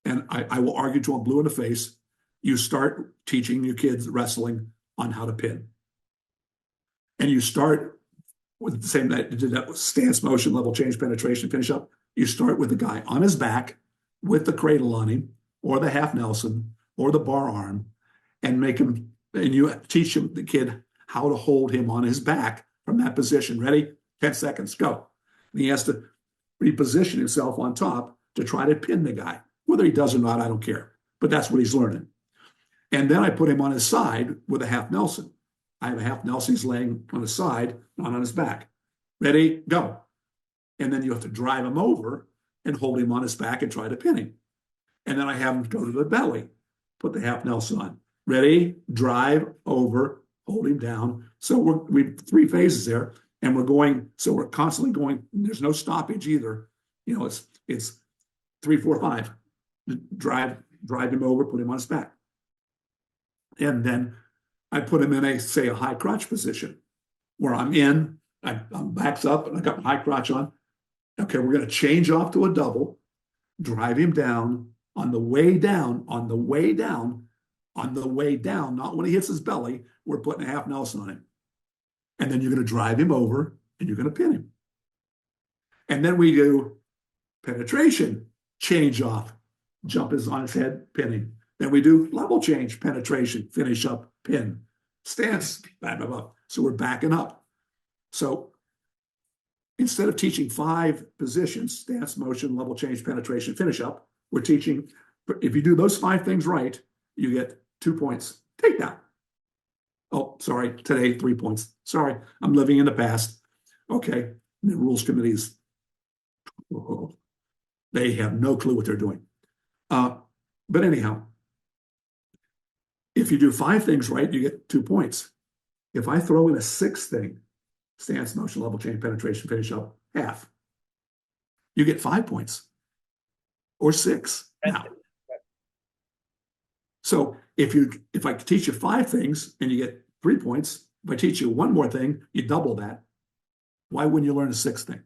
and I will argue to them blue in the face, you start teaching your kids wrestling on how to pin. And you start with the same that you did that with stance, motion, level change, penetration, finish up. You start with the guy on his back with the cradle on him, or the half Nelson, or the bar arm, and you teach him, the kid, how to hold him on his back from that position. Ready? 10 seconds, go. And he has to reposition himself on top to try to pin the guy. Whether he does or not, I don't care. But that's what he's learning. And then I put him on his side with a half Nelson. I have a half Nelson. He's laying on his side, not on his back. Ready? Go. And then you have to drive him over and hold him on his back and try to pin him. And then I have him go to the belly, put the half Nelson on. Ready? Drive over, hold him down. So we 3 phases there, and we're constantly going. There's no stoppage either. It's 3, 4, 5. Drive him over, put him on his back. And then I put him in a high crotch position where I'm backs up and I got my high crotch on. Okay, we're going to change off to a double, drive him down on the way down, not when he hits his belly. We're putting a half Nelson on him. And then you're going to drive him over and you're going to pin him. And then we do penetration, change off, jump is on his head, pin him. Then we do level change, penetration, finish up, pin, stance, blah, blah, blah. So we're backing up. So instead of teaching 5 positions, stance, motion, level change, penetration, finish up, we're teaching, if you do those 5 things right, you get 2 points. Take that. Oh, sorry, today 3 points. Sorry, I'm living in the past. Okay, the rules committees, they have no clue what they're doing. But anyhow, if you do 5 things right, you get 2 points. If I throw in a 6th thing, stance, motion, level change, penetration, finish up, half, you get 5 points or 6 now. So if I teach you 5 things and you get 3 points, if I teach you 1 more thing, you double that. Why wouldn't you learn a 6th thing?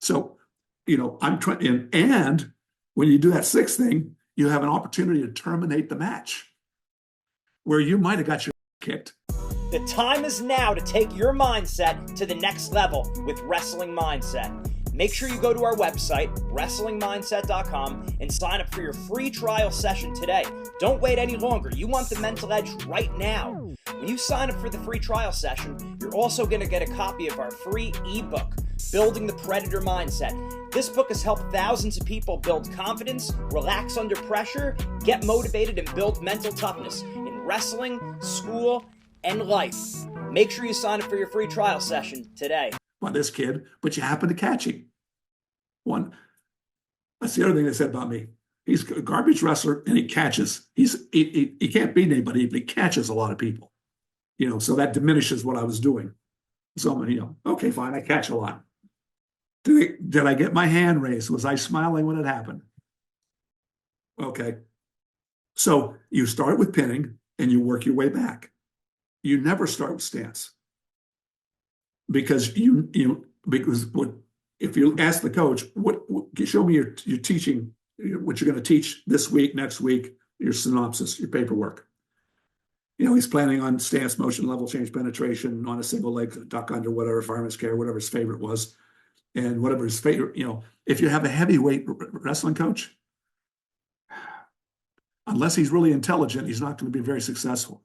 So, I'm trying, and when you do that 6th thing, you have an opportunity to terminate the match where you might have got your kicked. The time is now to take your mindset to the next level with Wrestling Mindset. Make sure you go to our website, wrestlingmindset.com, and sign up for your free trial session today. Don't wait any longer. You want the mental edge right now. When you sign up for the free trial session, you're also going to get a copy of our free ebook, Building the Predator Mindset. This book has helped thousands of people build confidence, relax under pressure, get motivated, and build mental toughness in wrestling, school, and life. Make sure you sign up for your free trial session today. By this kid, but you happen to catch him. That's the other thing they said about me. He's a garbage wrestler and he catches. He can't beat anybody, but he catches a lot of people. So that diminishes what I was doing. So okay, fine, I catch a lot. Did I get my hand raised? Was I smiling when it happened? Okay. So you start with pinning and you work your way back. You never start with stance. Because if you ask the coach, show me your teaching, what you're going to teach this week, next week, your synopsis, your paperwork. He's planning on stance, motion, level change, penetration on a single leg, duck under, whatever, fireman's carry, whatever his favorite was. And whatever his favorite, if you have a heavyweight wrestling coach, unless he's really intelligent, he's not going to be very successful,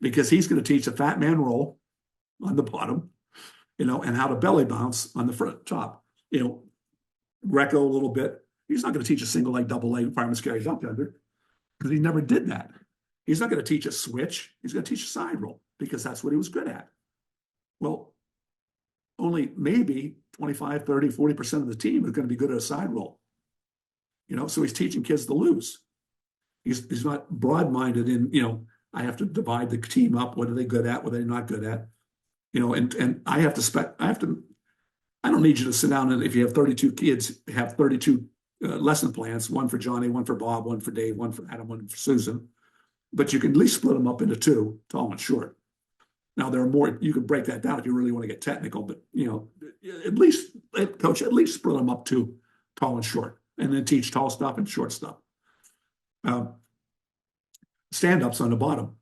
because he's going to teach a fat man roll on the bottom, and how to belly bounce on the front top, Greco a little bit. He's not going to teach a single leg, double leg, fireman's carry, duck under, because he never did that. He's not going to teach a switch. He's going to teach a side roll, because that's what he was good at. Well, only maybe 25, 30, 40% of the team is going to be good at a side roll. So he's teaching kids to lose. He's not broad-minded in, I have to divide the team up. What are they good at? What are they not good at? And I have to I don't need you to sit down, and if you have 32 kids, have 32 lesson plans, one for Johnny, one for Bob, one for Dave, one for Adam, one for Susan. But you can at least split them up into two, tall and short. Now, there are more, you can break that down if you really want to get technical, but, at least split them up to tall and short, and then teach tall stuff and short stuff. Stand-ups on the bottom.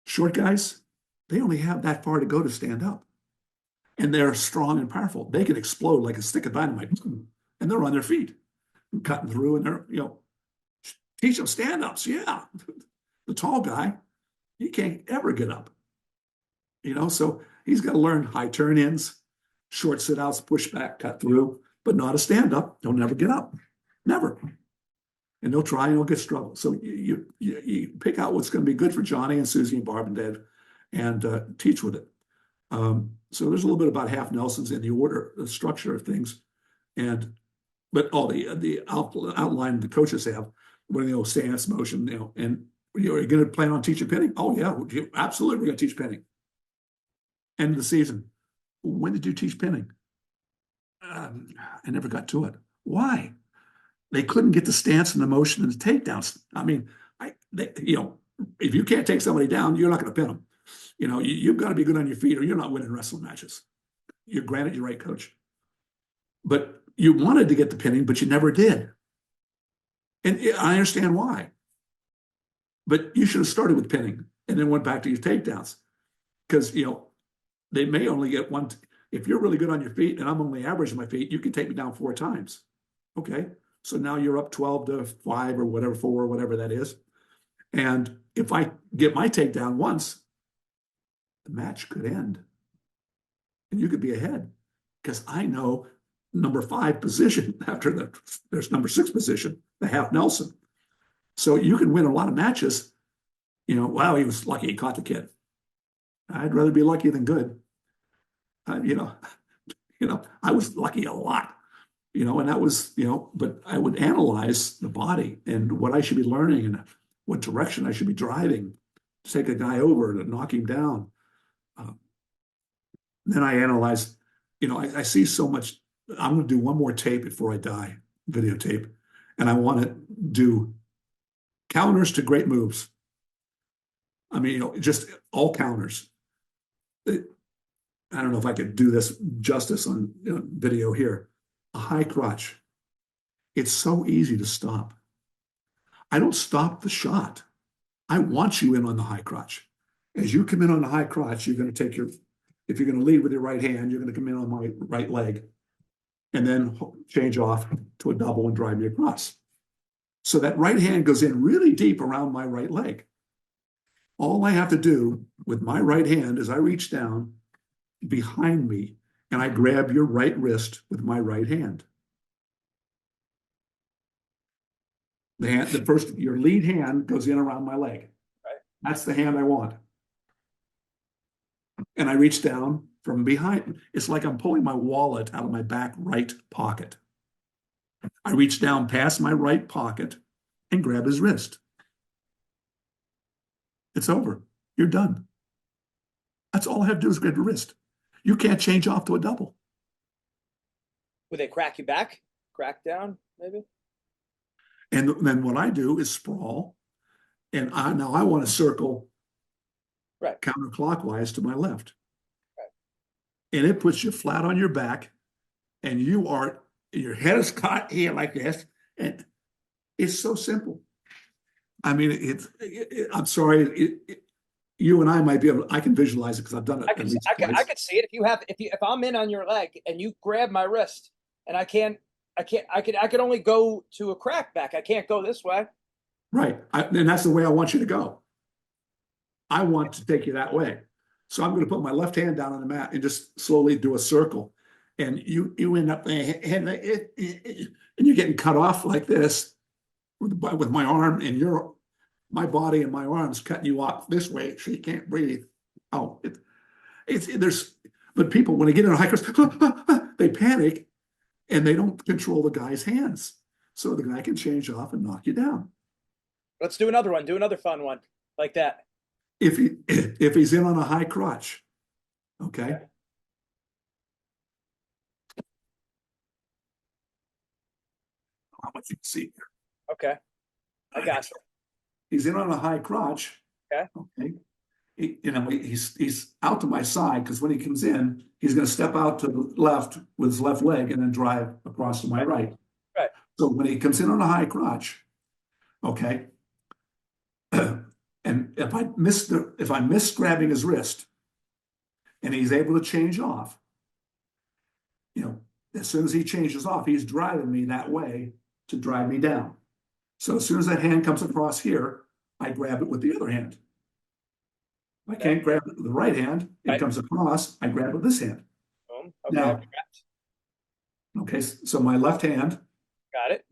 Short guys, they only have that far to go to stand up. And they're strong and powerful. They can explode like a stick of dynamite, and they're on their feet, cutting through, and they're, teach them stand-ups, yeah. The tall guy, he can't ever get up. So he's got to learn high turn-ins, short sit-outs, push back, cut through, but not a stand-up. He'll never get up, never. And he'll try and he'll get struggle. So you pick out what's going to be good for Johnny and Susie and Barb and Dad, and teach with it. So there's a little bit about half Nelsons in the order, the structure of things, but all the outline the coaches have, when stance, motion, and are you going to plan on teaching pinning? Oh yeah, absolutely, we're going to teach pinning. End of the season. When did you teach pinning? I never got to it. Why? They couldn't get the stance and the motion and the takedowns. I mean, if you can't take somebody down, you're not going to pin them. You've got to be good on your feet, or you're not winning wrestling matches. You're granted, you're right, coach. But you wanted to get the pinning, but you never did. And I understand why. But you should have started with pinning and then went back to your takedowns. Because, they may only get one. If you're really good on your feet and I'm only average on my feet, you can take me down 4 times. Okay. So now you're up 12-5 or whatever, 4 or whatever that is. And if I get my takedown once, the match could end. And you could be ahead, because I know number 5 position after there's number 6 position, the half Nelson. So you can win a lot of matches. Wow, he was lucky he caught the kid. I'd rather be lucky than good. I was lucky a lot, and that was, but I would analyze the body and what I should be learning and what direction I should be driving to take a guy over, to knock him down. Then I analyze, I see so much. I'm going to do one more tape before I die, videotape, and I want to do counters to great moves. I mean, just all counters. I don't know if I could do this justice on video here. A high crotch. It's so easy to stop. I don't stop the shot. I want you in on the high crotch. As you come in on the high crotch, you're going to take if you're going to lead with your right hand, you're going to come in on my right leg, and then change off to a double and drive me across. So that right hand goes in really deep around my right leg. All I have to do with my right hand is I reach down behind me and I grab your right wrist with my right hand. Your lead hand goes in around my leg. Right. That's the hand I want. And I reach down from behind. It's like I'm pulling my wallet out of my back right pocket. I reach down past my right pocket and grab his wrist. It's over. You're done. That's all I have to do is grab your wrist. You can't change off to a double. Would they crack you back? Crack down, maybe? And then what I do is sprawl. And now I want to circle right counterclockwise to my left. Right. And it puts you flat on your back. And your head is caught here like this. And it's so simple. I mean, I'm sorry. You and I might be able. I can visualize it because I've done it I at could, least I could, I twice. could see it if I'm in on your leg and you grab my wrist and I can't, I could only go to a crack back. I can't go this way. Right. And that's the way I want you to go. I want to take you that way. So I'm going to put my left hand down on the mat and just slowly do a circle. And you end up and you're getting cut off like this with my arm and my body and my arms cutting you off this way so you can't breathe. Oh, there's but people when they get in a high cross, they panic and they don't control the guy's hands. So the guy can change off and knock you down. Let's do another one. Do another fun one like that. If he's in on a high crotch, okay. How much you can see here? Okay. I got you. He's in on a high crotch. Okay. Okay. He's out to my side because when he comes in, he's going to step out to the left with his left leg and then drive across to my right. Right. So when he comes in on a high crotch, okay, and if I miss grabbing his wrist, and he's able to change off, as soon as he changes off, he's driving me that way to drive me down. So as soon as that hand comes across here, I grab it with the other hand. I can't grab it with the right hand. It comes across, I grab it with this hand. Boom. Okay. Now, okay, so my left hand. Got it.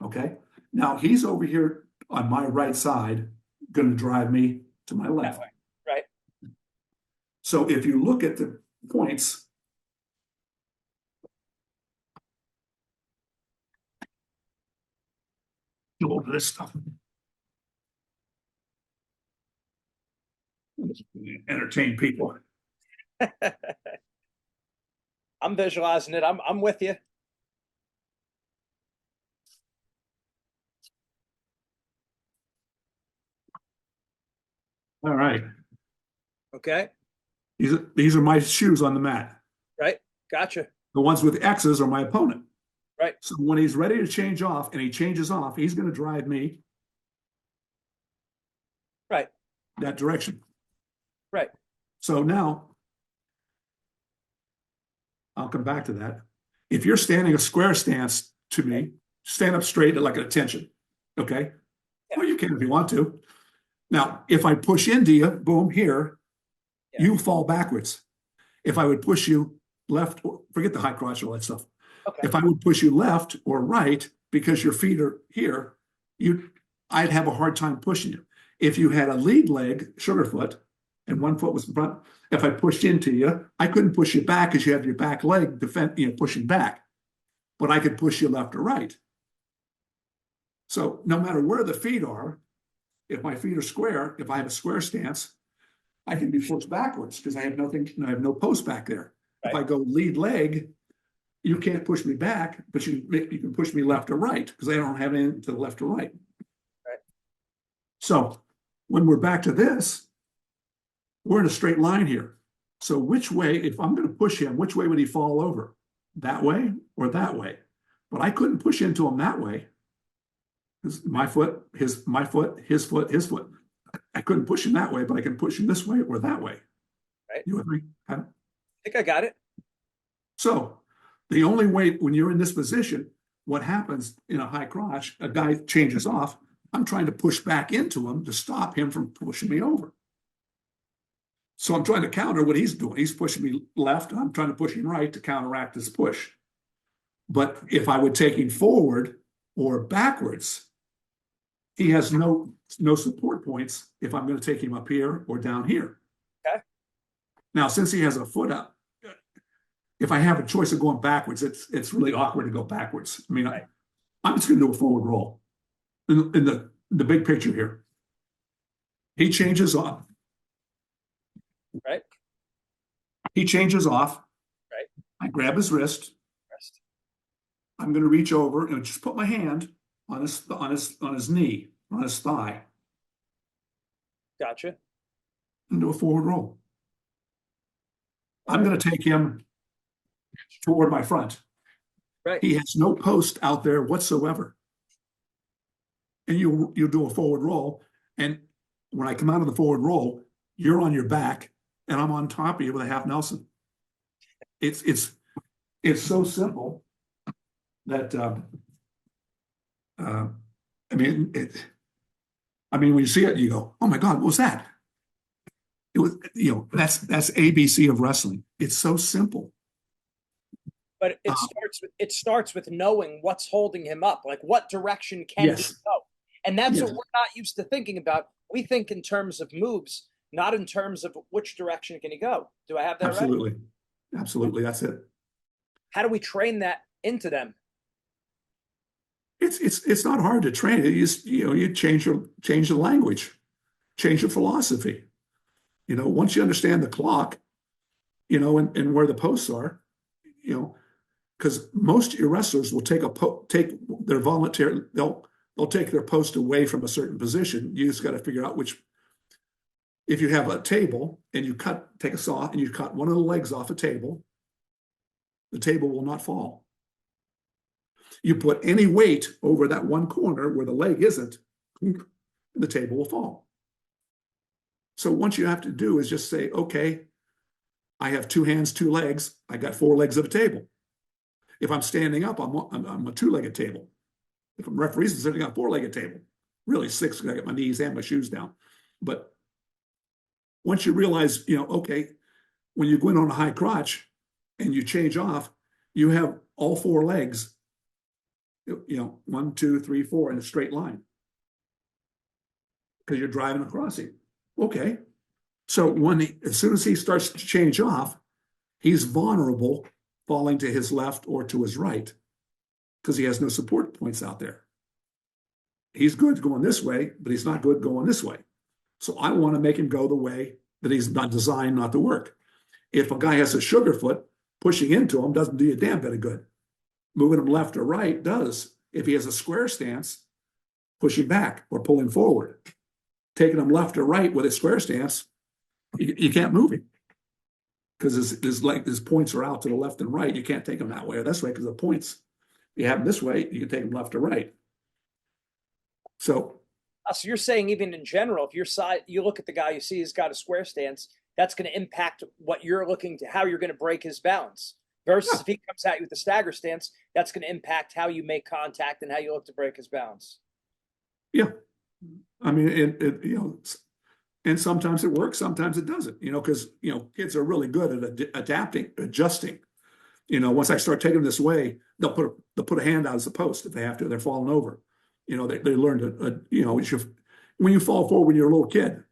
Okay. Now he's over here on my right side, going to drive me to my left. Right. So if you look at the points, go over this stuff. Entertain people. I'm visualizing it. I'm with you. All right. Okay. These are my shoes on the mat. Right. Gotcha. The ones with X's are my opponent. Right. So when he's ready to change off and he changes off, he's going to drive me right that direction. Right. So now I'll come back to that. If you're standing a square stance to me, stand up straight like an attention. Okay. Yeah. Well, you can if you want to. Now, if I push into you, boom, here, you fall backwards. If I would push you left, forget the high crotch, all that stuff. Okay. If I would push you left or right, because your feet are here, I'd have a hard time pushing you. If you had a lead leg, sugar foot, and one foot was in front, if I pushed into you, I couldn't push you back because you have your back leg pushing back. But I could push you left or right. So no matter where the feet are, if my feet are square, if I have a square stance, I can be pushed backwards because I have no post back there. Right. If I go lead leg, you can't push me back, but you can push me left or right because I don't have anything to the left or right. Right. So when we're back to this, we're in a straight line here. So which way, if I'm going to push him, which way would he fall over? That way or that way? But I couldn't push into him that way. My foot, my foot, his foot, his foot. I couldn't push him that way, but I can push him this way or that way. Right. You with me? I think I got it. So the only way when you're in this position, what happens in a high crotch, a guy changes off. I'm trying to push back into him to stop him from pushing me over. So I'm trying to counter what he's doing. He's pushing me left. I'm trying to push him right to counteract his push. But if I would take him forward or backwards, he has no support points if I'm going to take him up here or down here. Okay. Now, since he has a foot up, if I have a choice of going backwards, it's really awkward to go backwards. I mean, right. I'm just going to do a forward roll. In the big picture here, he changes off. Right. He changes off. Right. I grab his wrist. I'm going to reach over and just put my hand on his knee, on his thigh. Gotcha. And do a forward roll. I'm going to take him toward my front. Right. He has no post out there whatsoever. and you'll do a forward roll. And when I come out of the forward roll, you're on your back and I'm on top of you with a half Nelson. It's so simple that I mean when you see it, you go, "Oh my God, what was that?" It was, that's ABC of wrestling. It's so simple. But it starts with knowing what's holding him up. Like, what direction can he Yes. go? And that's Yes. what we're not used to thinking about. We think in terms of moves, not in terms of which direction can he go. Do I have that right? Absolutely. Absolutely. That's it. How do we train that into them? It's not hard to train it. You change the language, change the philosophy. Once you understand the clock, and where the posts are, because most of your wrestlers will take their volunteer, they'll take their post away from a certain position. You just got to figure out which. If you have a table and you take a saw and you cut one of the legs off a table, the table will not fall. You put any weight over that one corner where the leg isn't, the table will fall. So what you have to do is just say, okay, I have 2 hands, 2 legs. I got 4 legs of a table. If I'm standing up, I'm a 2-legged table. If I'm referees, I'm sitting on a 4-legged table. Really 6, because I got my knees and my shoes down. But once you realize, okay, when you go in on a high crotch and you change off, you have all 4 legs, 1, 2, 3, 4 in a straight line, because you're driving across it. Okay. So as soon as he starts to change off, he's vulnerable falling to his left or to his right because he has no support points out there. He's good going this way, but he's not good going this way. So I want to make him go the way that he's not designed not to work. If a guy has a sugar foot, pushing into him doesn't do you a damn bit of good. Moving him left or right does. If he has a square stance, push him back or pull him forward. Taking him left or right with a square stance, you can't move him because his points are out to the left and right. You can't take him that way or this way because the points, you have him this way, you can take him left or right. So you're saying even in general, if you look at the guy you see he's got a square stance, that's going to impact what you're looking to, how you're going to break his balance. Versus if he comes at you with a stagger stance, that's going to impact how you make contact and how you look to break his balance. Yeah. I mean, and sometimes it works, sometimes it doesn't, because, kids are really good at adapting, adjusting. Once I start taking them this way, they'll put a hand out as a post if they have to, they're falling over. They learn to, when you fall forward when you're a little kid,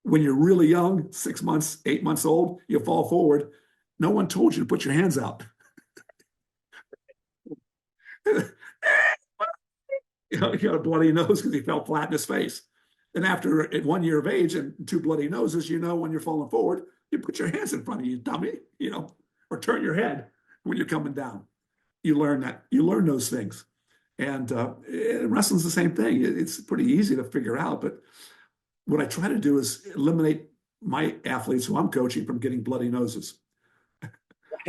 when you're really young, 6 months, 8 months old, you fall forward. No one told you to put your hands out. He got a bloody nose because he fell flat in his face. And after at 1 year of age and 2 bloody noses, when you're falling forward, you put your hands in front of you, dummy, or turn your head when you're coming down. You learn that. You learn those things. And wrestling's the same thing. It's pretty easy to figure out. But what I try to do is eliminate my athletes who I'm coaching from getting bloody noses.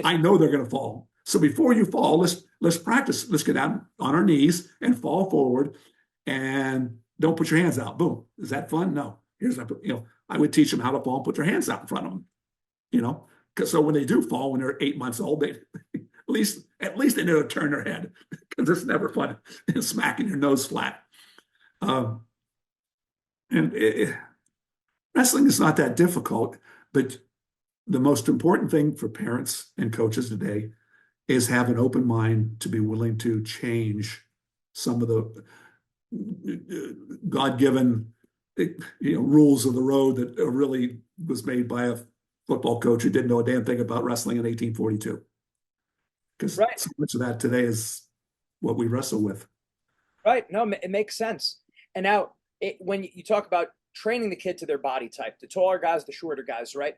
I know they're going to fall. So before you fall, let's practice. Let's get down on our knees and fall forward, and don't put your hands out. Boom. Is that fun? No. I would teach them how to fall and put their hands out in front of them. Because so when they do fall, when they're 8 months old, they at least they know to turn their head, because it's never fun smacking your nose flat. Wrestling is not that difficult, but the most important thing for parents and coaches today is have an open mind to be willing to change some of the God-given rules of the road that really was made by a football coach who didn't know a damn thing about wrestling in 1842. Because so much of that today is what we wrestle with. Right. No, it makes sense. And now when you talk about training the kid to their body type, the taller guys, the shorter guys, right?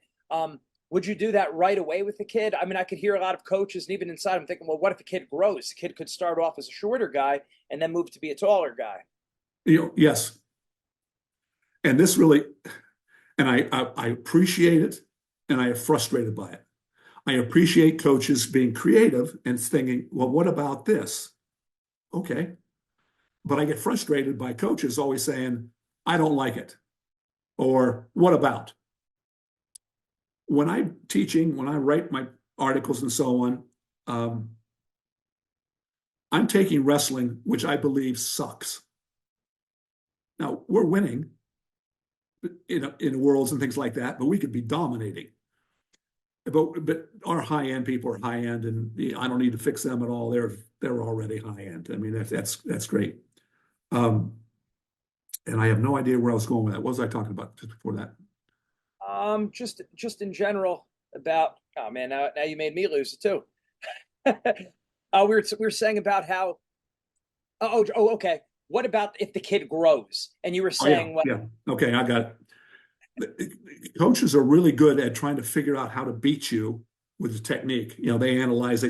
Would you do that right away with the kid? I mean, I could hear a lot of coaches, and even inside, I'm thinking, well, what if a kid grows? The kid could start off as a shorter guy and then move to be a taller guy. Yes. And this really, and I appreciate it, and I am frustrated by it. I appreciate coaches being creative and thinking, well, what about this? Okay. But I get frustrated by coaches always saying, I don't like it. Or what about? When I'm teaching, when I write my articles and so on, I'm taking wrestling, which I believe sucks. Now, we're winning in worlds and things like that, but we could be dominating. But our high end people are high end, and I don't need to fix them at all. They're already high end. I mean, that's great. And I have no idea where I was going with that. What was I talking about just before that? Just in general about. Oh man, now you made me lose it too. We were saying about how. Okay. What about if the kid grows? And you were saying, yeah. Okay, I got it. Coaches are really good at trying to figure out how to beat you with the technique. They analyze,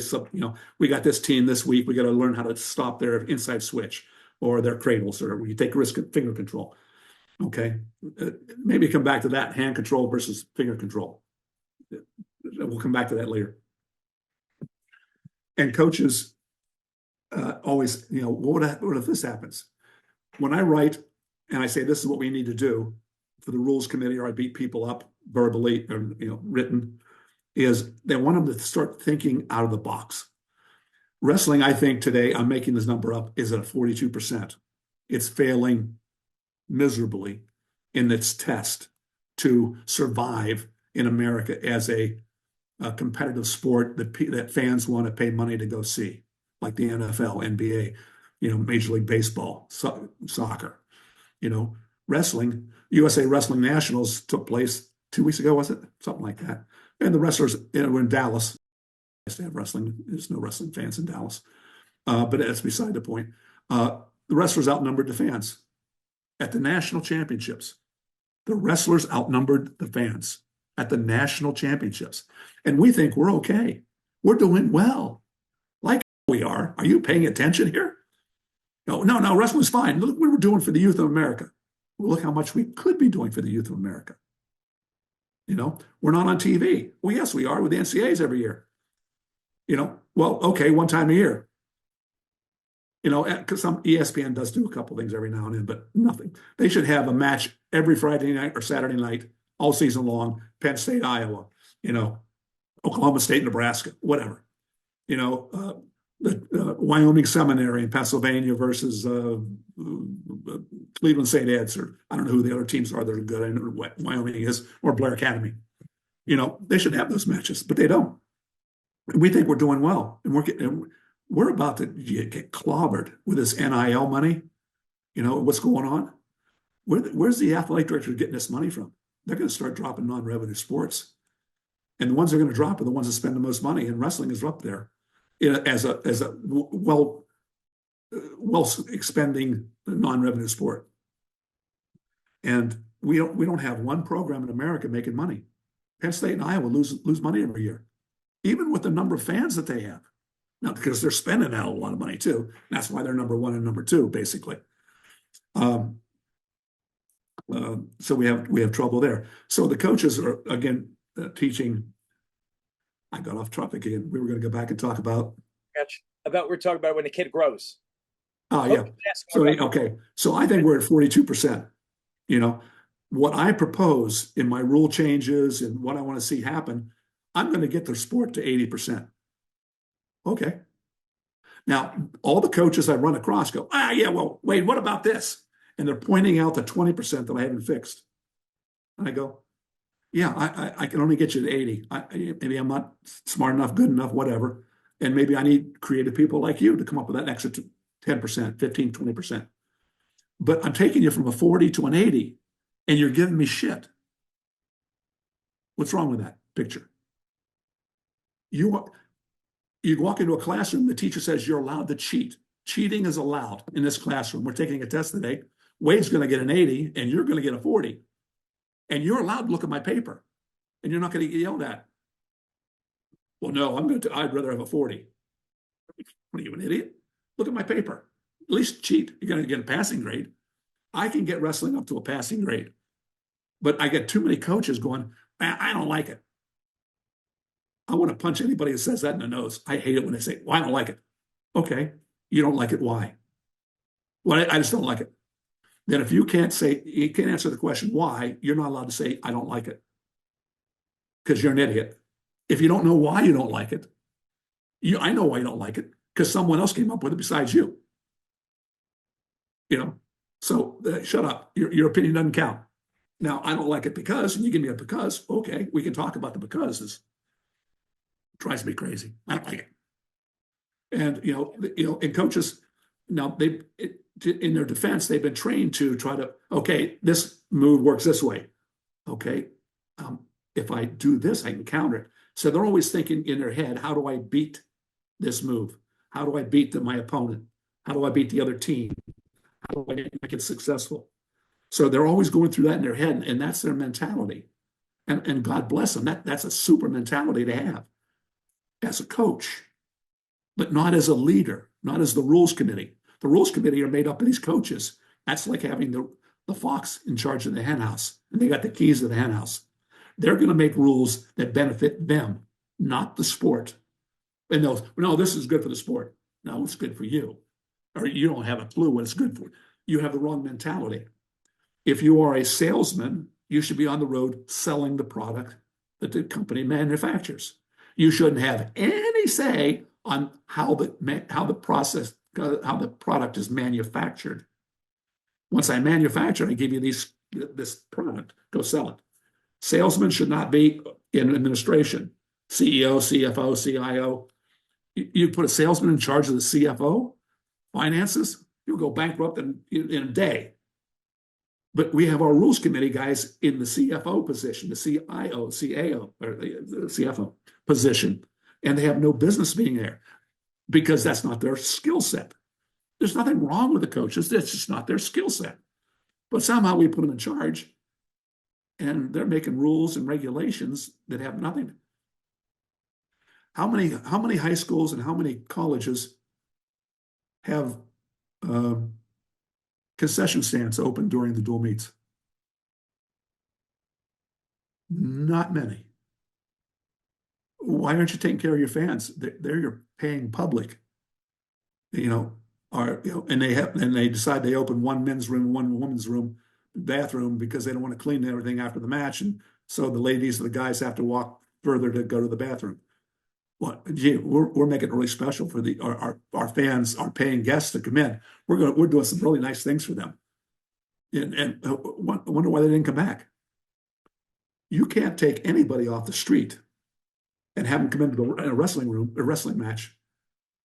we got this team this week. We got to learn how to stop their inside switch or their cradles, or you take risk of finger control. Okay. Maybe come back to that, hand control versus finger control. We'll come back to that later. And coaches always, what if this happens? When I write and I say, this is what we need to do for the rules committee, or I beat people up verbally or written, is they want them to start thinking out of the box. Wrestling, I think today, I'm making this number up, is at 42%. It's failing miserably in its test to survive in America as a competitive sport that fans want to pay money to go see, like the NFL, NBA, Major League Baseball, soccer. Wrestling, USA Wrestling Nationals took place 2 weeks ago, was it? Something like that. And the wrestlers were in Dallas. To have wrestling. There's no wrestling fans in Dallas. But that's beside the point. The wrestlers outnumbered the fans at the national championships. The wrestlers outnumbered the fans at the national championships. And we think we're okay. We're doing well. Like we are. Are you paying attention here? No, wrestling's fine. Look what we're doing for the youth of America. Well, look how much we could be doing for the youth of America. We're not on TV. Well, yes, we are with the NCAAs every year. Well, okay, one time a year. Because some ESPN does do a couple things every now and then, but nothing. They should have a match every Friday night or Saturday night, all season long. Penn State, Iowa, Oklahoma State, Nebraska, whatever. The Wyoming Seminary in Pennsylvania versus Cleveland St. Ed's, or I don't know who the other teams are that are good. I know what Wyoming is, or Blair Academy. They should have those matches, but they don't. We think we're doing well, and we're about to get clobbered with this NIL money. What's going on? Where's the athletic director getting this money from? They're going to start dropping non-revenue sports, and the ones they're going to drop are the ones that spend the most money. And wrestling is up there as a well expending non-revenue sport. And we don't have one program in America making money. Penn State and Iowa lose money every year, even with the number of fans that they have. Now, because they're spending a lot of money too. That's why they're number one and number two, basically. So we have trouble there. So the coaches are, again, teaching. I got off topic again. We were going to go back and talk about. We're talking about when the kid grows. Oh, yeah. Okay. So I think we're at 42%. What I propose in my rule changes and what I want to see happen, I'm going to get their sport to 80%. Okay. Now, all the coaches I run across go, yeah, well, Wade, what about this? And they're pointing out the 20% that I haven't fixed. And I go, yeah, I can only get you to 80. Maybe I'm not smart enough, good enough, whatever. And maybe I need creative people like you to come up with that extra 10%, 15, 20%. But I'm taking you from a 40 to an 80, and you're giving me shit. What's wrong with that picture? You walk into a classroom, the teacher says you're allowed to cheat. Cheating is allowed in this classroom. We're taking a test today. Wade's going to get an 80, and you're going to get a 40. And you're allowed to look at my paper, and you're not going to get yelled at. Well, no, I'd rather have a 40. What are you, an idiot? Look at my paper. At least cheat. You're going to get a passing grade. I can get wrestling up to a passing grade. But I get too many coaches going, I don't like it. I want to punch anybody that says that in the nose. I hate it when they say, well, I don't like it. Okay, you don't like it. Why? Well, I just don't like it. Then if you can't answer the question why, you're not allowed to say, I don't like it, because you're an idiot. If you don't know why you don't like it, I know why you don't like it, because someone else came up with it besides you. So shut up. Your opinion doesn't count. Now, I don't like it because, and you give me a because, okay, we can talk about the becauses. It drives me crazy. I don't like it. And and coaches now in their defense, they've been trained to try to, okay, this move works this way. Okay, if I do this, I can counter it. So they're always thinking in their head, how do I beat this move? How do I beat my opponent? How do I beat the other team? How do I make it successful? So they're always going through that in their head, and that's their mentality. And God bless them. That's a super mentality to have as a coach, but not as a leader, not as the rules committee. The rules committee are made up of these coaches. That's like having the fox in charge of the hen house, and they got the keys to the hen house. They're going to make rules that benefit them, not the sport. And no, this is good for the sport. No, it's good for you. Or you don't have a clue what it's good for. You have the wrong mentality. If you are a salesman, you should be on the road selling the product that the company manufactures. You shouldn't have any say on how the product is manufactured. Once I manufacture, I give you this product. Go sell it. Salesmen should not be in administration. CEO, CFO, CIO. You put a salesman in charge of the CFO, finances, you'll go bankrupt in a day. But we have our rules committee guys in the CFO position, the CIO, CAO, or the CFO position, and they have no business being there because that's not their skill set. There's nothing wrong with the coaches. That's just not their skill set. But somehow we put them in charge, and they're making rules and regulations that have nothing. How many high schools and how many colleges have concession stands open during the dual meets? Not many. Why aren't you taking care of your fans? They're your paying public. And they decide they open one men's room, one women's room, bathroom because they don't want to clean everything after the match, and so the ladies and the guys have to walk further to go to the bathroom. Well, gee, we're making it really special for our fans, our paying guests to come in. We're doing some really nice things for them, and I wonder why they didn't come back. You can't take anybody off the street and have them come into a wrestling match,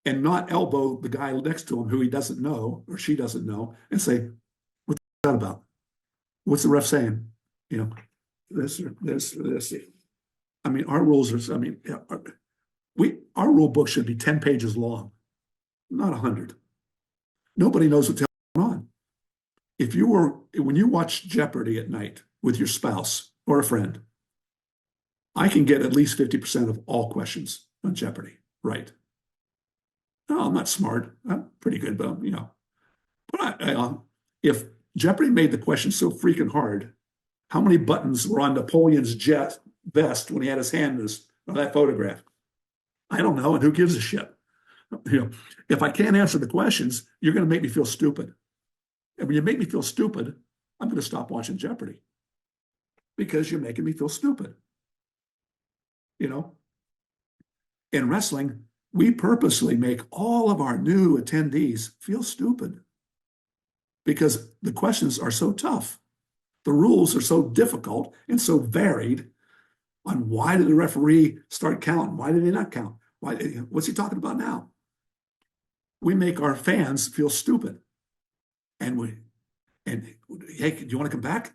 and not elbow the guy next to him who he doesn't know or she doesn't know and say, "What's that about? What's the ref saying?" This. I mean, our rules are. I mean, our rule book should be 10 pages long, not 100. Nobody knows what's going on. When you watch Jeopardy at night with your spouse or a friend, I can get at least 50% of all questions on Jeopardy right. No, I'm not smart. I'm pretty good, but But if Jeopardy made the question so freaking hard, how many buttons were on Napoleon's vest when he had his hand in that photograph? I don't know, and who gives a shit? If I can't answer the questions, you're going to make me feel stupid. And when you make me feel stupid, I'm going to stop watching Jeopardy because you're making me feel stupid. In wrestling, we purposely make all of our new attendees feel stupid because the questions are so tough. The rules are so difficult and so varied on why did the referee start counting? Why did he not count? What's he talking about now? We make our fans feel stupid. And hey, do you want to come back?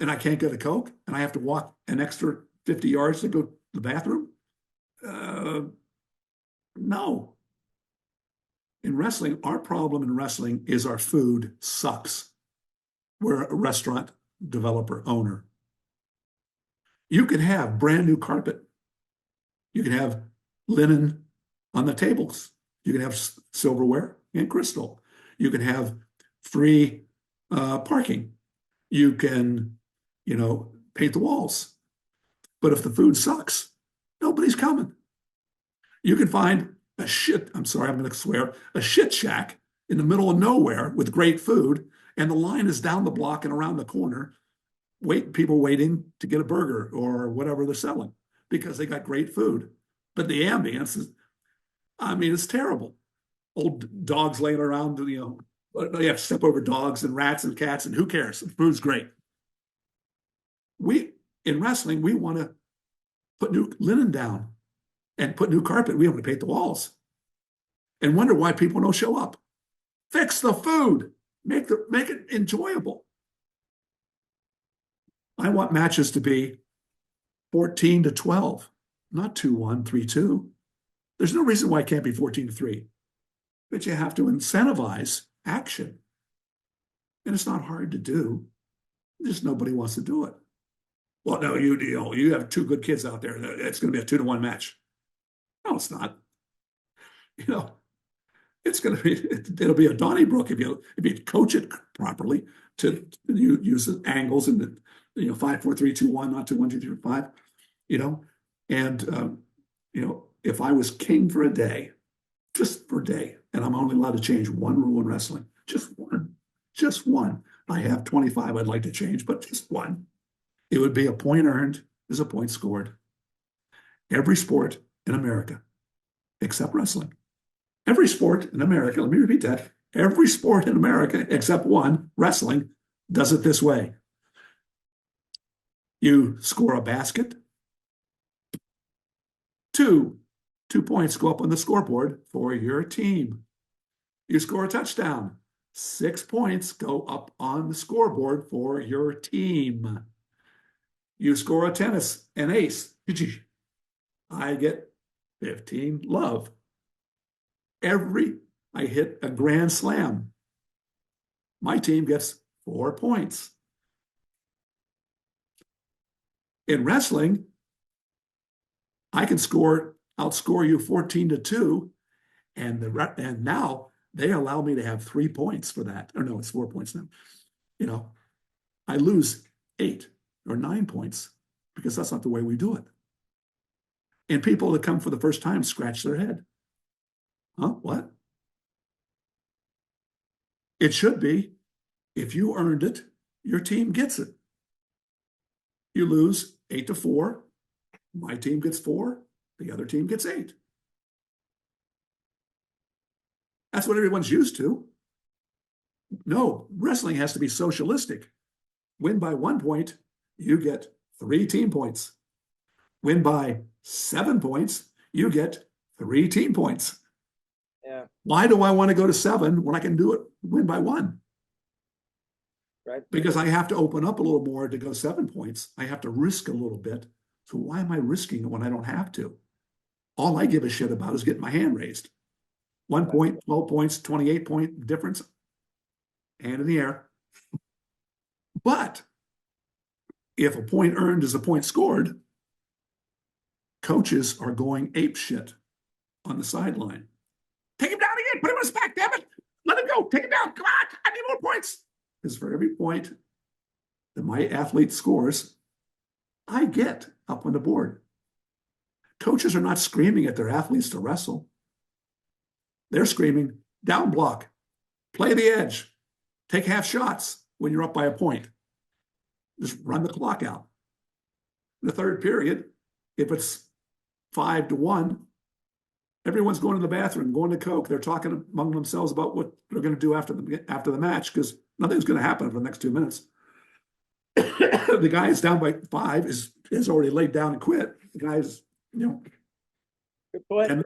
And I can't get a Coke and I have to walk an extra 50 yards to go to the bathroom? No. In wrestling, our problem in wrestling is our food sucks. We're a restaurant developer owner. You can have brand new carpet. You can have linen on the tables. You can have silverware and crystal. You can have free parking. You can, paint the walls. But if the food sucks, nobody's coming. You can find I'm going to swear, a shit shack in the middle of nowhere with great food, and the line is down the block and around the corner, people waiting to get a burger or whatever they're selling because they got great food. But the ambience is, I mean, it's terrible. Old dogs laying around, you have to step over dogs and rats and cats, and who cares? The food's great. In wrestling, we want to put new linen down and put new carpet. We want to paint the walls and wonder why people don't show up. Fix the food, make it enjoyable. I want matches to be 14-12, not 2-1, 3-2. There's no reason why it can't be 14-3, but you have to incentivize action. And it's not hard to do. Just nobody wants to do it. Well, no, you have two good kids out there. It's going to be a 2-1 match. No, it's not. It's going to be, it'll be a Donnybrook if you coach it properly to use the angles and the 5-4-3-2-1, not 2-1-2-3-5. And if I was king for a day, just for a day, and I'm only allowed to change one rule in wrestling, just one. I have 25 I'd like to change, but just one. It would be a point earned is a point scored. Every sport in America, except wrestling. Every sport in America, let me repeat that. Every sport in America, except one, wrestling, does it this way. You score a basket. 2 points go up on the scoreboard for your team. You score a touchdown. 6 points go up on the scoreboard for your team. You score an ace. I get 15 love. I hit a grand slam. My team gets 4 points. In wrestling, I can outscore you 14-2, and now they allow me to have 3 points for that. Or no, it's 4 points now. I lose 8 or 9 points because that's not the way we do it. And people that come for the first time scratch their head. Huh? What? It should be, if you earned it, your team gets it. You lose 8-4. My team gets 4. The other team gets 8. That's what everyone's used to. No, wrestling has to be socialistic. Win by 1 point, you get 3 team points. Win by 7 points, you get 3 team points. Yeah. Why do I want to go to 7 when I can win by 1? Right. Because I have to open up a little more to go 7 points. I have to risk a little bit. So why am I risking it when I don't have to? All I give a shit about is getting my hand raised. 1 point, 12 points, 28-point difference. Hand in the air. But if a point earned is a point scored, coaches are going ape shit on the sideline. Take him down again. Put him on his back, damn it. Let him go. Take him down. Come on. I need more points. Because for every point that my athlete scores, I get up on the board. Coaches are not screaming at their athletes to wrestle. They're screaming, down block, play the edge, take half shots when you're up by a point. Just run the clock out. In the third period, if it's 5-1, everyone's going to the bathroom, going to Coke. They're talking among themselves about what they're going to do after the match, because nothing's going to happen for the next 2 minutes. The guy is down by 5 is already laid down and quit. The guy's, Good point.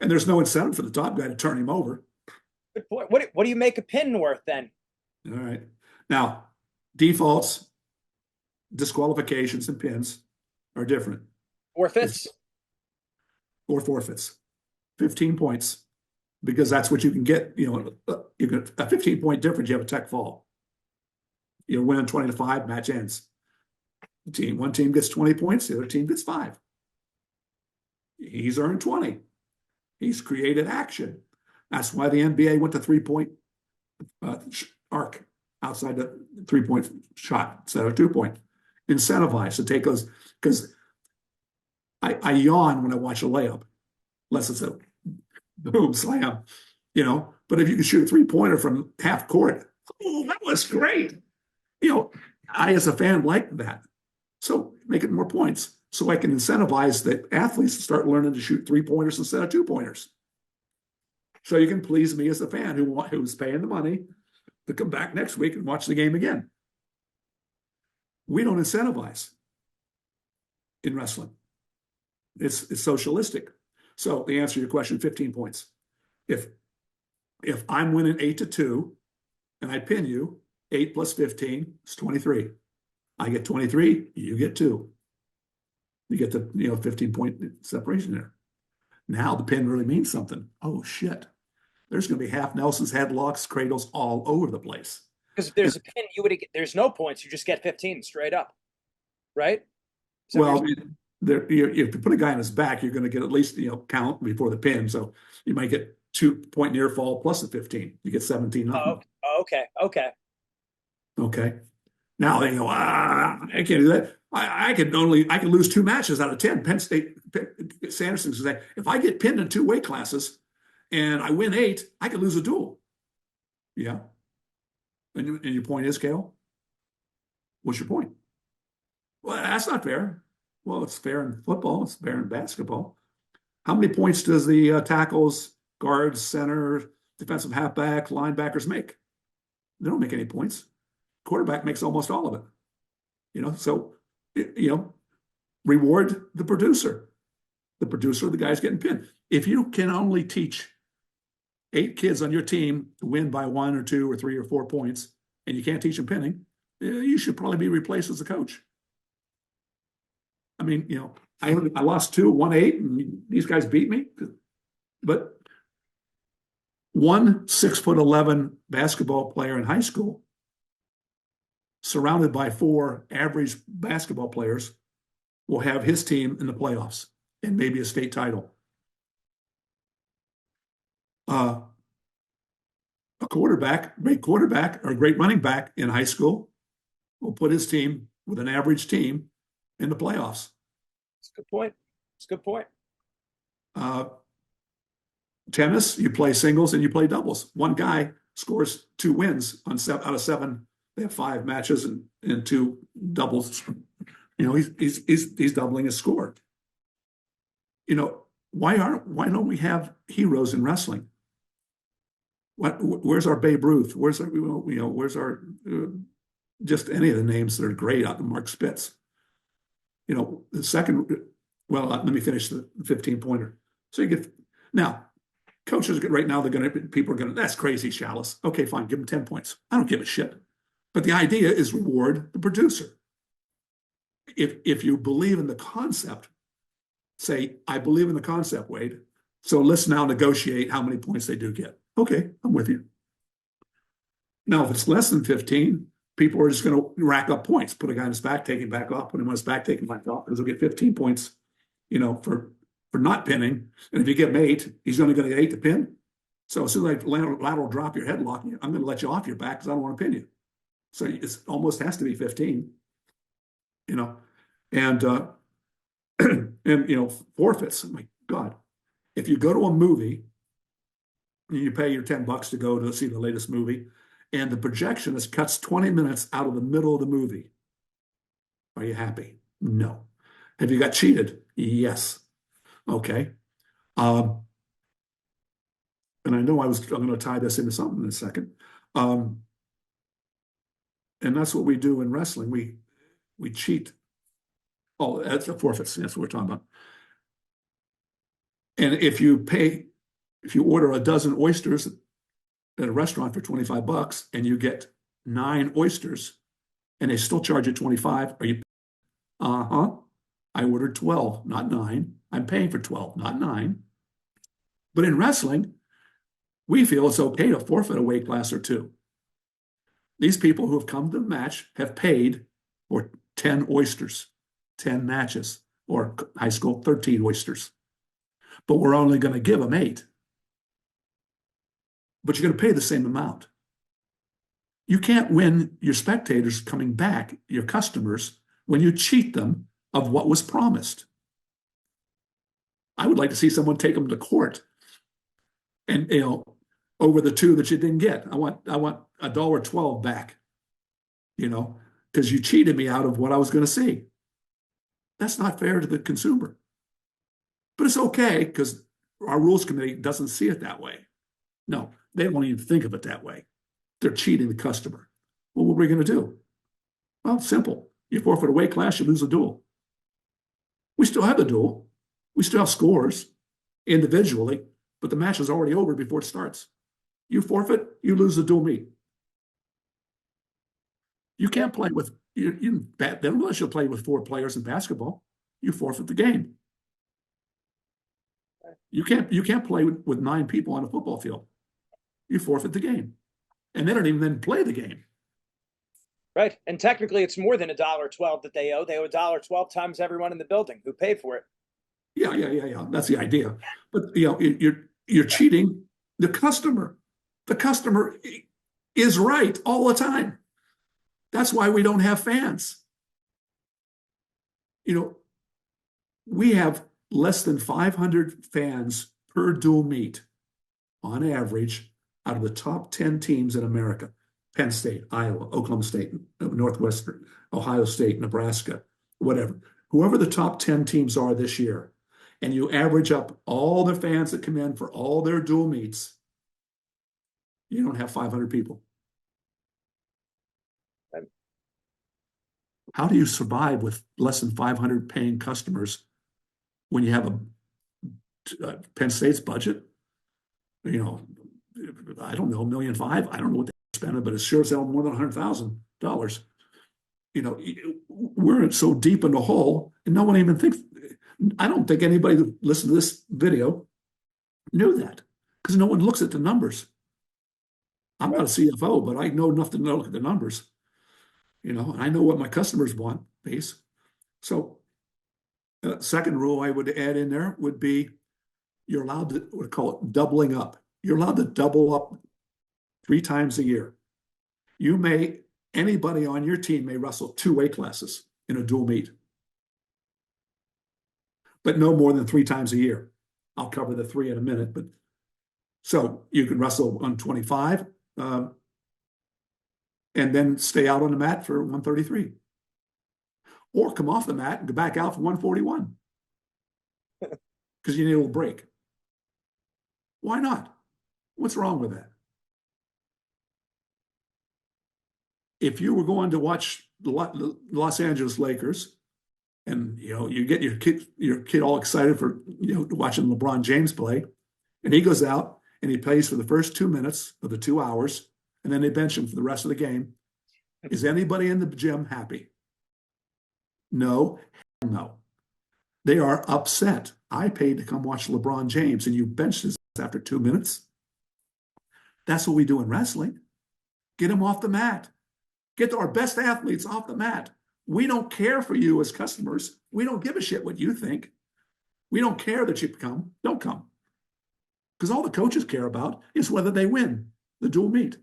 And there's no incentive for the top guy to turn him over. Good point. What do you make a pin worth then? All right. Now, defaults, disqualifications, and pins are different. Forfeits? Or forfeits. 15 points, because that's what you can get. You get a 15-point difference, you have a tech fall. You're winning 20-5, match ends. One team gets 20 points, the other team gets 5. He's earned 20. He's created action. That's why the NBA went to 3-point arc outside the 3-point shot instead of 2-point. Incentivize to take those, because I yawn when I watch a layup, unless it's a boom slam. But if you can shoot a 3-pointer from half court, oh, that was great. I as a fan like that. So make it more points so I can incentivize the athletes to start learning to shoot 3-pointers instead of 2-pointers. So you can please me as a fan who's paying the money to come back next week and watch the game again. We don't incentivize in wrestling. It's socialistic. So the answer to your question, 15 points. If I'm winning 8-2 and I pin you, 8 plus 15 is 23. I get 23, you get 2. You get the 15-point separation there. Now the pin really means something. Oh shit. There's going to be half Nelsons, headlocks, cradles all over the place. Because if there's a pin, there's no points. You just get 15 straight up, right? Well, if you put a guy on his back, you're going to get at least count before the pin. So you might get 2-point near fall plus a 15. You get 17. Oh, okay. Okay. Now they go, I can't do that. I can lose 2 matches out of 10. Penn State, Sanderson says, if I get pinned in 2 weight classes and I win 8, I could lose a duel. Yeah. And your point is, Cale? What's your point? Well, that's not fair. Well, it's fair in football. It's fair in basketball. How many points does the tackles, guards, center, defensive halfback, linebackers make? They don't make any points. Quarterback makes almost all of it. So reward the producer. The producer, the guy's getting pinned. If you can only teach 8 kids on your team to win by 1 or 2 or 3 or 4 points, and you can't teach them pinning, you should probably be replaced as a coach. I mean, I lost 2, won 8, and these guys beat me. But one 6'11" basketball player in high school, surrounded by 4 average basketball players, will have his team in the playoffs and maybe a state title. A great quarterback or a great running back in high school will put his team with an average team in the playoffs. It's a good point. Tennis, you play singles and you play doubles. One guy scores 2 wins out of 7. They have 5 matches and 2 doubles. He's doubling his score. Why don't we have heroes in wrestling? Where's our Babe Ruth? Where's our just any of the names that are great out of Mark Spitz? The second. Well, let me finish the 15-pointer. So you get now. Coaches right now, people are going to, that's crazy, Schalles. Okay, fine, give them 10 points. I don't give a shit. But the idea is reward the producer. If you believe in the concept, say, I believe in the concept, Wade. So let's now negotiate how many points they do get. Okay, I'm with you. Now, if it's less than 15, people are just going to rack up points. Put a guy on his back, take him back off. Put him on his back, take him back off. Because he'll get 15 points, for not pinning. And if you give him 8, he's only going to get 8 to pin. So as soon as I lateral drop your headlock, I'm going to let you off your back because I don't want to pin you. So it almost has to be 15, and forfeits. Oh my God, if you go to a movie and you pay your $10 to go to see the latest movie, and the projectionist cuts 20 minutes out of the middle of the movie, are you happy? No. Have you got cheated? Yes. Okay. And I know I'm going to tie this into something in a second. And that's what we do in wrestling. We cheat. Oh, that's the forfeits. That's what we're talking about. And if you order a dozen oysters at a restaurant for $25 and you get 9 oysters and they still charge you $25, are you? I ordered 12, not 9. I'm paying for 12, not 9. But in wrestling, we feel it's okay to forfeit a weight class or 2. These people who have come to the match have paid for 10 oysters, 10 matches, or high school 13 oysters. But we're only going to give them 8. But you're going to pay the same amount. You can't win your spectators coming back, your customers, when you cheat them of what was promised. I would like to see someone take them to court and over the two that you didn't get. I want $1.12 back, because you cheated me out of what I was going to see. That's not fair to the consumer. But it's okay because our rules committee doesn't see it that way. No, they don't even think of it that way. They're cheating the customer. Well, what are we going to do? Well, it's simple. You forfeit a weight class, you lose a duel. We still have the duel. We still have scores individually, but the match is already over before it starts. You forfeit, you lose the dual meet. You can't play with unless you play with 4 players in basketball. You forfeit the game. You can't play with 9 people on a football field. You forfeit the game, and they don't even then play the game. Right, and technically, it's more than $1.12 that they owe. They owe $1.12 times everyone in the building who paid for it. Yeah. That's the idea. But you're cheating the customer. The customer is right all the time. That's why we don't have fans. We have less than 500 fans per dual meet on average out of the top 10 teams in America. Penn State, Iowa, Oklahoma State, Northwestern, Ohio State, Nebraska, whatever. Whoever the top 10 teams are this year, and you average up all the fans that come in for all their dual meets, you don't have 500 people. How do you survive with less than 500 paying customers when you have a Penn State's budget? I don't know, $1.5 million. I don't know what they spend, but it sure as hell more than $100,000. We're so deep in the hole, and no one even thinks. I don't think anybody that listened to this video knew that, because no one looks at the numbers. I'm not a CFO, but I know enough to look at the numbers. And I know what my customers want, base. So, second rule I would add in there would be you're allowed to, what we call it, doubling up. You're allowed to double up 3 times a year. Anybody on your team may wrestle 2 weight classes in a dual meet, but no more than 3 times a year. I'll cover the 3 in a minute, but so you can wrestle 125 and then stay out on the mat for 133, or come off the mat and go back out for 141 because you need a little break. Why not? What's wrong with that? If you were going to watch the Los Angeles Lakers, and you get your kid all excited for watching LeBron James play, and he goes out and he plays for the first 2 minutes of the 2 hours, and then they bench him for the rest of the game. Is anybody in the gym happy? No, no. They are upset. I paid to come watch LeBron James, and you benched his ass after 2 minutes. That's what we do in wrestling. Get him off the mat. Get our best athletes off the mat. We don't care for you as customers. We don't give a shit what you think. We don't care that you come. Don't come. Because all the coaches care about is whether they win the dual meet,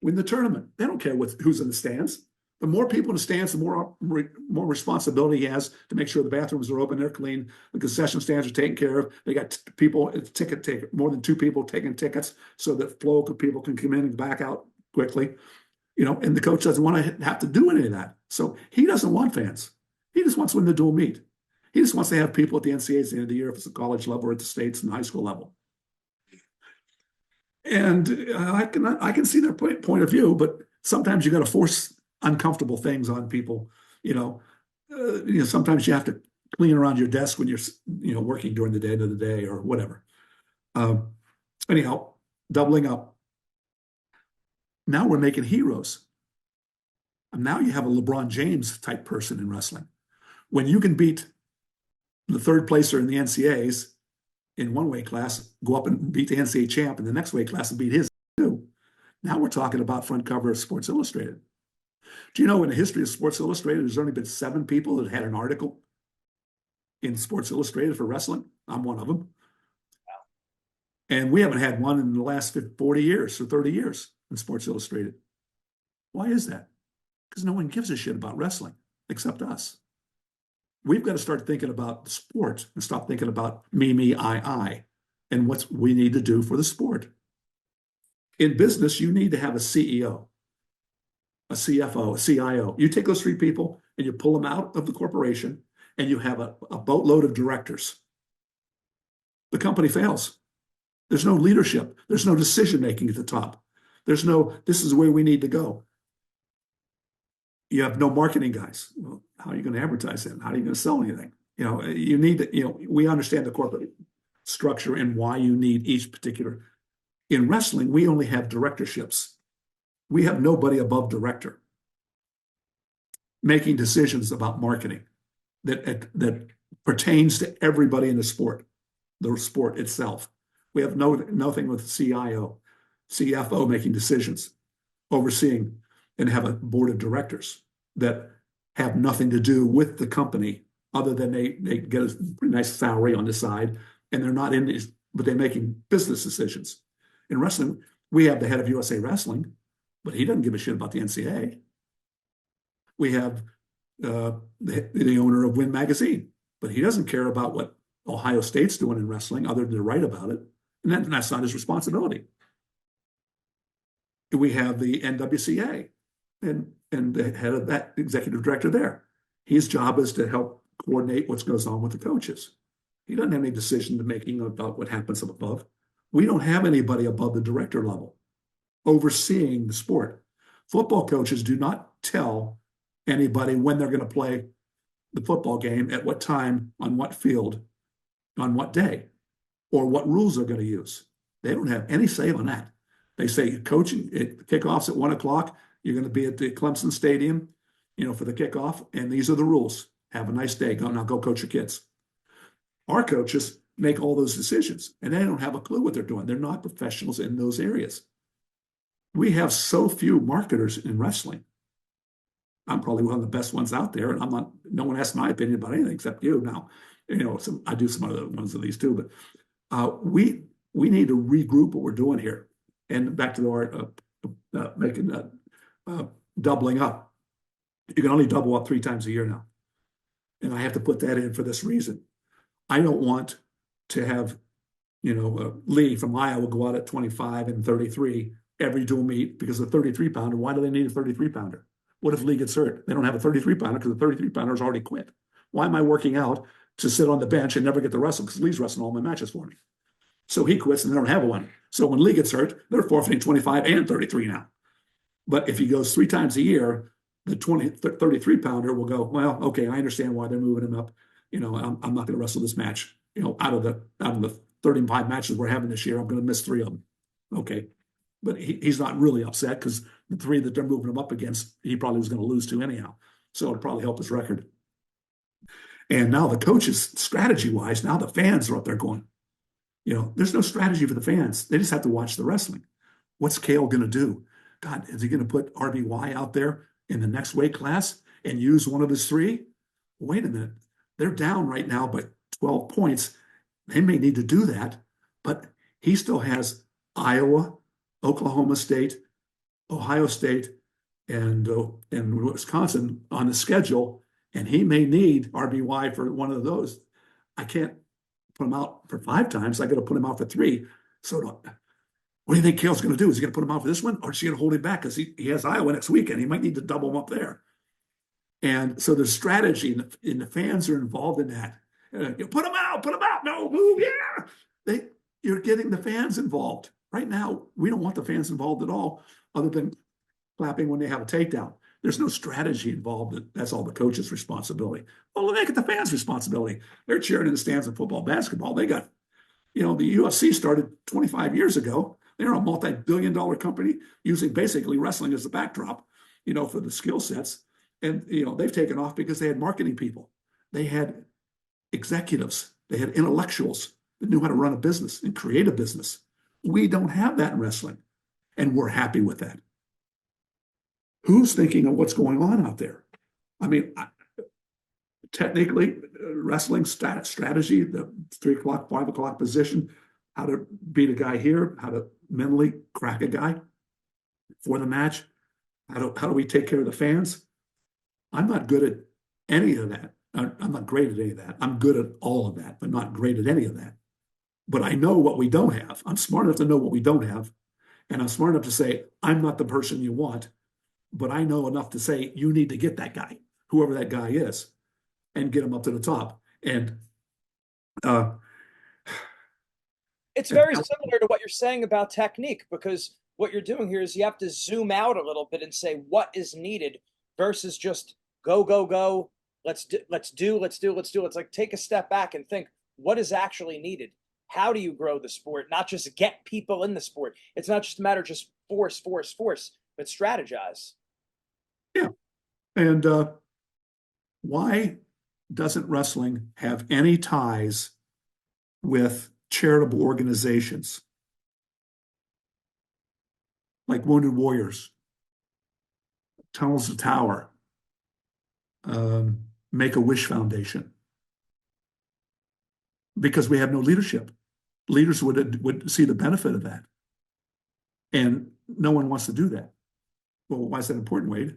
win the tournament. They don't care who's in the stands. The more people in the stands, the more responsibility he has to make sure the bathrooms are open, they're clean, the concession stands are taken care of. They got people, more than 2 people taking tickets so that flow of people can come in and back out quickly. And the coach doesn't want to have to do any of that. So he doesn't want fans. He just wants to win the dual meet. He just wants to have people at the NCAAs at the end of the year, if it's a college level or at the states and high school level. And I can see their point of view, but sometimes you got to force uncomfortable things on people. Sometimes you have to clean around your desk when you're working during the end of the day or whatever. Anyhow, doubling up. Now we're making heroes. And now you have a LeBron James type person in wrestling. When you can beat the third placer in the NCAAs in one weight class, go up and beat the NCAA champ in the next weight class and beat his too. Now we're talking about front cover of Sports Illustrated. Do you know in the history of Sports Illustrated, there's only been 7 people that had an article in Sports Illustrated for wrestling? I'm one of them. And we haven't had one in the last 40 years or 30 years in Sports Illustrated. Why is that? Because no one gives a shit about wrestling except us. We've got to start thinking about the sport and stop thinking about me, I, and what we need to do for the sport. In business, you need to have a CEO, a CFO, a CIO. You take those three people and you pull them out of the corporation and you have a boatload of directors. The company fails. There's no leadership. There's no decision-making at the top. There's no, this is where we need to go. You have no marketing guys. Well, how are you going to advertise that? How are you going to sell anything? You need to, we understand the corporate structure and why you need each particular. In wrestling, we only have directorships. We have nobody above director making decisions about marketing that pertains to everybody in the sport itself. We have nothing with CIO, CFO making decisions, overseeing, and have a board of directors that have nothing to do with the company other than they get a pretty nice salary on the side, and they're not in these, but they're making business decisions. In wrestling, we have the head of USA Wrestling, but he doesn't give a shit about the NCAA. We have the owner of Win Magazine, but he doesn't care about what Ohio State's doing in wrestling other than to write about it. And that's not his responsibility. We have the NWCA and the head of that executive director there. His job is to help coordinate what goes on with the coaches. He doesn't have any decision making about what happens up above. We don't have anybody above the director level overseeing the sport. Football coaches do not tell anybody when they're going to play the football game, at what time, on what field, on what day, or what rules they're going to use. They don't have any say on that. They say, coaching, kickoff's at 1 o'clock. You're going to be at the Clemson Stadium, for the kickoff, and these are the rules. Have a nice day. Go coach your kids. Our coaches make all those decisions, and they don't have a clue what they're doing. They're not professionals in those areas. We have so few marketers in wrestling. I'm probably one of the best ones out there, and no one asks my opinion about anything except you now. I do some other ones of these too, but we need to regroup what we're doing here. And back to the art of doubling up. You can only double up 3 times a year now. And I have to put that in for this reason. I don't want to have, Lee from Iowa go out at 25 and 33 every dual meet because the 33-pounder, why do they need a 33-pounder? What if Lee gets hurt? They don't have a 33-pounder because the 33-pounder has already quit. Why am I working out to sit on the bench and never get to wrestle? Because Lee's wrestling all my matches for me. So he quits and they don't have one. So when Lee gets hurt, they're forfeiting 25 and 33 now. But if he goes 3 times a year, the 33-pounder will go, well, okay, I understand why they're moving him up. I'm not going to wrestle this match. Out of the 35 matches we're having this year, I'm going to miss 3 of them. Okay. But he's not really upset because the 3 that they're moving him up against, he probably was going to lose to anyhow. So it'll probably help his record. And now the coaches, strategy-wise, now the fans are up there going, there's no strategy for the fans. They just have to watch the wrestling. What's Kale going to do? God, is he going to put RBY out there in the next weight class and use one of his 3? Wait a minute. They're down right now by 12 points. They may need to do that, but he still has Iowa, Oklahoma State, Ohio State, and Wisconsin on the schedule, and he may need RBY for one of those. I can't put him out for 5 times. I got to put him out for 3. So what do you think Kale's going to do? Is he going to put him out for this one, or is he going to hold him back because he has Iowa next weekend? He might need to double him up there. And so there's strategy, and the fans are involved in that. Put him out, no, move, yeah. You're getting the fans involved. Right now, we don't want the fans involved at all, other than clapping when they have a takedown. There's no strategy involved. That's all the coach's responsibility. Well, make it the fans' responsibility. They're cheering in the stands in football, basketball. They got, the UFC started 25 years ago. They're a multi-billion-dollar company using basically wrestling as a backdrop, for the skill sets. And, they've taken off because they had marketing people. They had executives. They had intellectuals that knew how to run a business and create a business. We don't have that in wrestling, and we're happy with that. Who's thinking of what's going on out there? I mean, technically, wrestling strategy, the 3 o'clock, 5 o'clock position, how to beat a guy here, how to mentally crack a guy for the match, how do we take care of the fans? I'm not good at any of that. I'm not great at any of that. I'm good at all of that, but not great at any of that. But I know what we don't have. I'm smart enough to know what we don't have. And I'm smart enough to say, I'm not the person you want, but I know enough to say, you need to get that guy, whoever that guy is, and get him up to the top. And uh, It's very similar to what you're saying about technique, because what you're doing here is you have to zoom out a little bit and say what is needed versus just go, go, go. Let's do, let's do, let's do, let's do. It's like take a step back and think what is actually needed. How do you grow the sport? Not just get people in the sport. It's not just a matter of just force, force, force, but strategize. yeah. And why doesn't wrestling have any ties with charitable organizations like Wounded Warriors, Tunnels to Tower, Make-A-Wish Foundation? Because we have no leadership. Leaders would see the benefit of that. And no one wants to do that. Well, why is that important, Wade?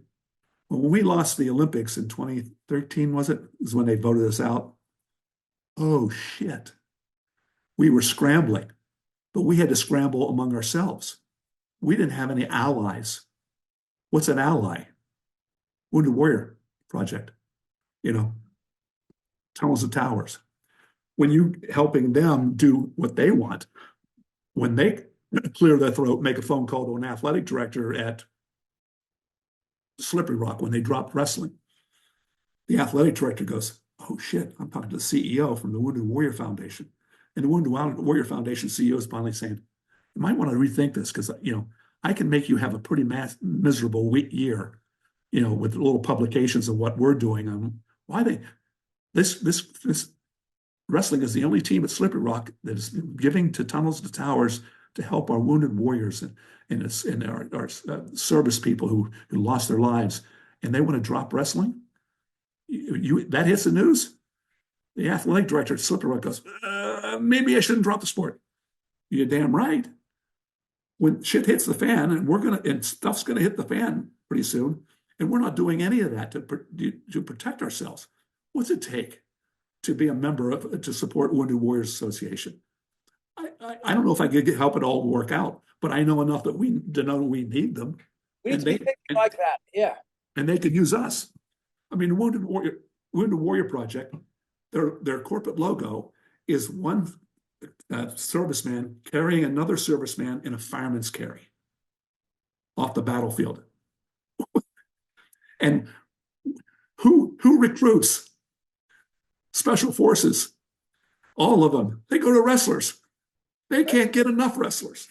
Well, when we lost the Olympics in 2013, was it? Is when they voted us out. Oh, shit. We were scrambling, but we had to scramble among ourselves. We didn't have any allies. What's an ally? Wounded Warrior Project, Tunnels of Towers. When you helping them do what they want, when they clear their throat, make a phone call to an athletic director at Slippery Rock when they dropped wrestling, the athletic director goes, oh shit, I'm talking to the CEO from the Wounded Warrior Foundation. And the Wounded Warrior Foundation CEO is finally saying, you might want to rethink this because, I can make you have a pretty miserable year, with little publications of what we're doing on why this wrestling is the only team at Slippery Rock that is giving to Tunnels to Towers to help our wounded warriors and our service people who lost their lives, and they want to drop wrestling. That hits the news. The athletic director at Slippery Rock goes, maybe I shouldn't drop the sport. You're damn right. When shit hits the fan, and stuff's gonna hit the fan pretty soon, and we're not doing any of that to protect ourselves. What's it take to be a member to support Wounded Warriors Association? I don't know if I could help it all work out, but I know enough to know we need them. We need to be thinking like that, yeah. And they could use us. I mean, the Wounded Warrior Project, their corporate logo is one serviceman carrying another serviceman in a fireman's carry off the battlefield. And who recruits special forces? All of them. They go to wrestlers. They can't get enough wrestlers.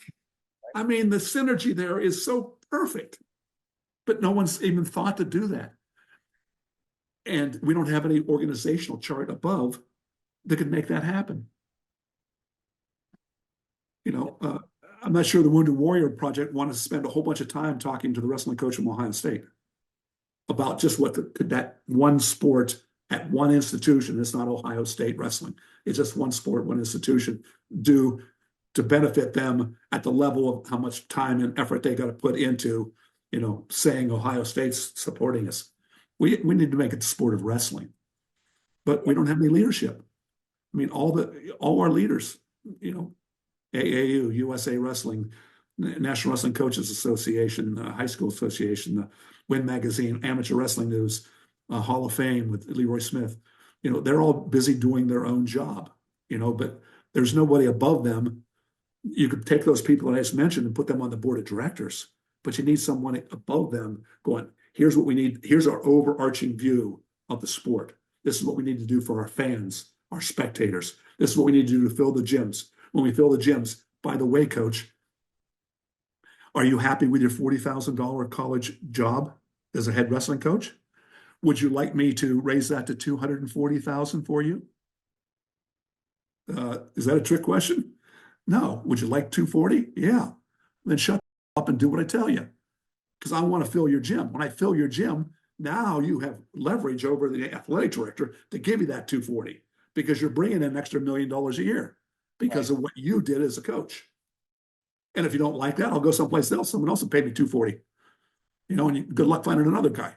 I mean, the synergy there is so perfect, but no one's even thought to do that. And we don't have any organizational chart above that could make that happen. I'm not sure the Wounded Warrior Project wanted to spend a whole bunch of time talking to the wrestling coach from Ohio State about just what could that one sport at one institution, it's not Ohio State wrestling, it's just one sport, one institution, do to benefit them at the level of how much time and effort they got to put into, saying Ohio State's supporting us. We need to make it the sport of wrestling, but we don't have any leadership. I mean, all our leaders, AAU, USA Wrestling, National Wrestling Coaches Association, High School Association, Win Magazine, Amateur Wrestling News, Hall of Fame with Leroy Smith. They're all busy doing their own job, but there's nobody above them. You could take those people that I just mentioned and put them on the board of directors, but you need someone above them going, here's what we need. Here's our overarching view of the sport. This is what we need to do for our fans, our spectators. This is what we need to do to fill the gyms. When we fill the gyms, by the way, coach, are you happy with your $40,000 college job as a head wrestling coach? Would you like me to raise that to $240,000 for you? Is that a trick question? No. Would you like 240? Yeah. Then shut up and do what I tell you. Because I want to fill your gym. When I fill your gym, now you have leverage over the athletic director to give you that 240 because you're bringing in an extra $1 million a year because of what you did as a coach. And if you don't like that, I'll go someplace else. Someone else will pay me 240. And good luck finding another guy.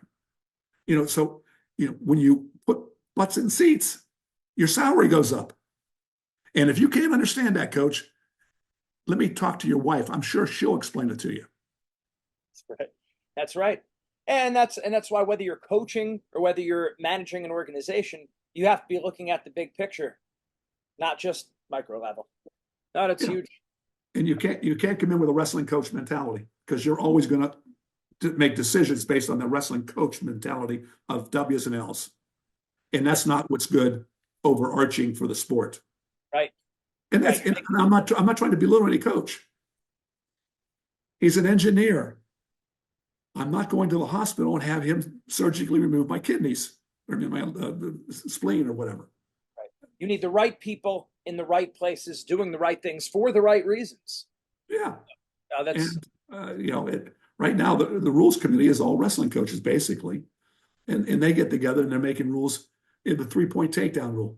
So when you put butts in seats, your salary goes up. And if you can't understand that, coach, let me talk to your wife. I'm sure she'll explain it to you. That's right. That's right. And that's why whether you're coaching or whether you're managing an organization, you have to be looking at the big picture, not just micro level. No, that's huge. And you can't come in with a wrestling coach mentality, because you're always going to make decisions based on the wrestling coach mentality of W's and L's. And that's not what's good overarching for the sport. Right. And that's, Right. and I'm not trying to belittle any coach. He's an engineer. I'm not going to the hospital and have him surgically remove my kidneys or my spleen or whatever. Right. You need the right people in the right places doing the right things for the right reasons. Yeah. That's And right now the rules committee is all wrestling coaches basically, and they get together and they're making rules in the 3-point takedown rule.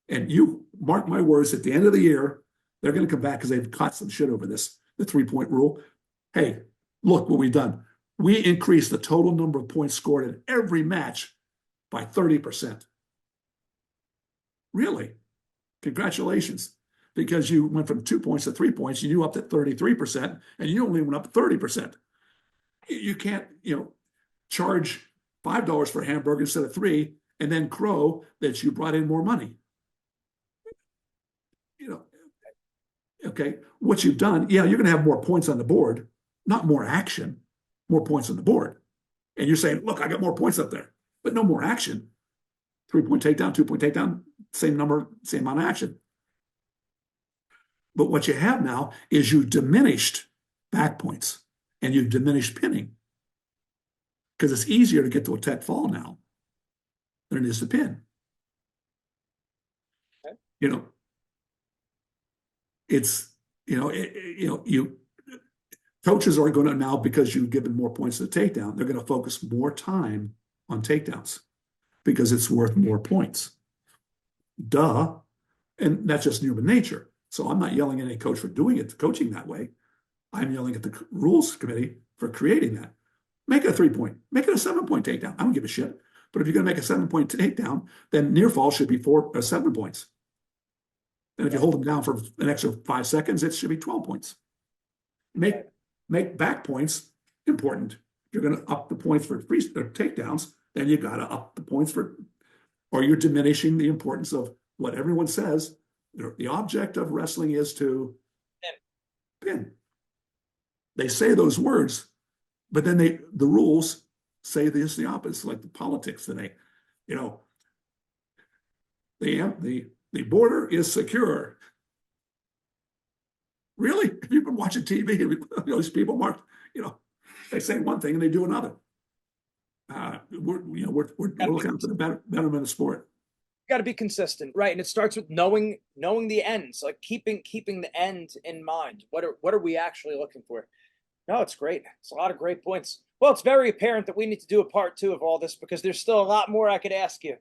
And you mark my words, at the end of the year they're going to come back, because they've caught some shit over this, the 3-point rule. Hey, look what we've done. We increased the total number of points scored in every match by 30%. Really? Congratulations. Because you went from 2 points to 3 points, you up to 33%, and you only went up 30%. You can't, charge $5 for a hamburger instead of $3, and then crow that you brought in more money. Okay, what you've done, you're going to have more points on the board, not more action, more points on the board. And you're saying, look, I got more points up there, but no more action. 3-point takedown, 2-point takedown, same number, same amount of action. But what you have now is you diminished back points and you've diminished pinning, because it's easier to get to a tech fall now than it is to pin. Okay. Coaches are going to now, because you've given more points to the takedown, they're going to focus more time on takedowns because it's worth more points. Duh. And that's just human nature. So I'm not yelling at any coach for coaching that way. I'm yelling at the rules committee for creating that. Make it a 3-point, make it a 7-point takedown. I don't give a shit. But if you're going to make a 7-point takedown, then near fall should be 4 or 7 points. And if you hold them down for an extra 5 seconds, it should be 12 points. Make back points important. If you're going to up the points for free takedowns, then you got to up the points or you're diminishing the importance of what everyone says. The object of wrestling is to pin. They say those words, but then the rules say the opposite, like the politics today. The border is secure. Really? If you've been watching TV, these people they say one thing and they do another. We're looking out for the betterment of the sport. Got to be consistent, right? And it starts with knowing the ends, like keeping the end in mind. What are we actually looking for? No, it's great. It's a lot of great points. Well, it's very apparent that we need to do a part 2 of all this, because there's still a lot more I could ask you.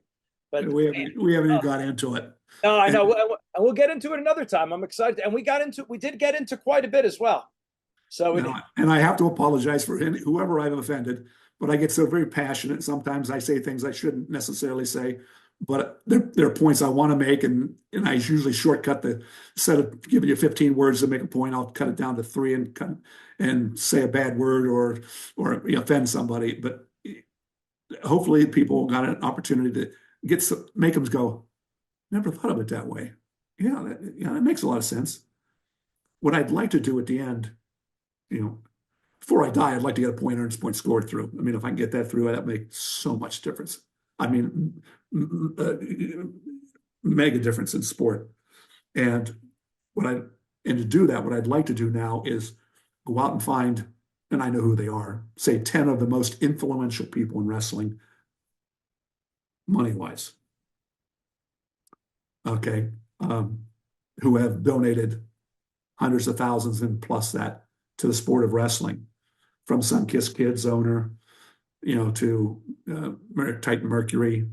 But we haven't even got into it. No, I know. We'll get into it another time. I'm excited, and we did get into quite a bit as well. So, and I have to apologize for whoever I've offended, but I get so very passionate. Sometimes I say things I shouldn't necessarily say, but there are points I want to make, and I usually shortcut instead of giving you 15 words to make a point, I'll cut it down to 3 and say a bad word or offend somebody. But hopefully people got an opportunity to make them go, never thought of it that way. That makes a lot of sense. What I'd like to do at the end, before I die, I'd like to get a earned point scored through. I mean, if I can get that through, that makes so much difference. I mean, mega difference in sport. And to do that, what I'd like to do now is go out and find, and I know who they are, say 10 of the most influential people in wrestling, money-wise. Okay. Who have donated hundreds of thousands and plus that to the sport of wrestling, from Sunkiss Kids owner, to Titan Mercury,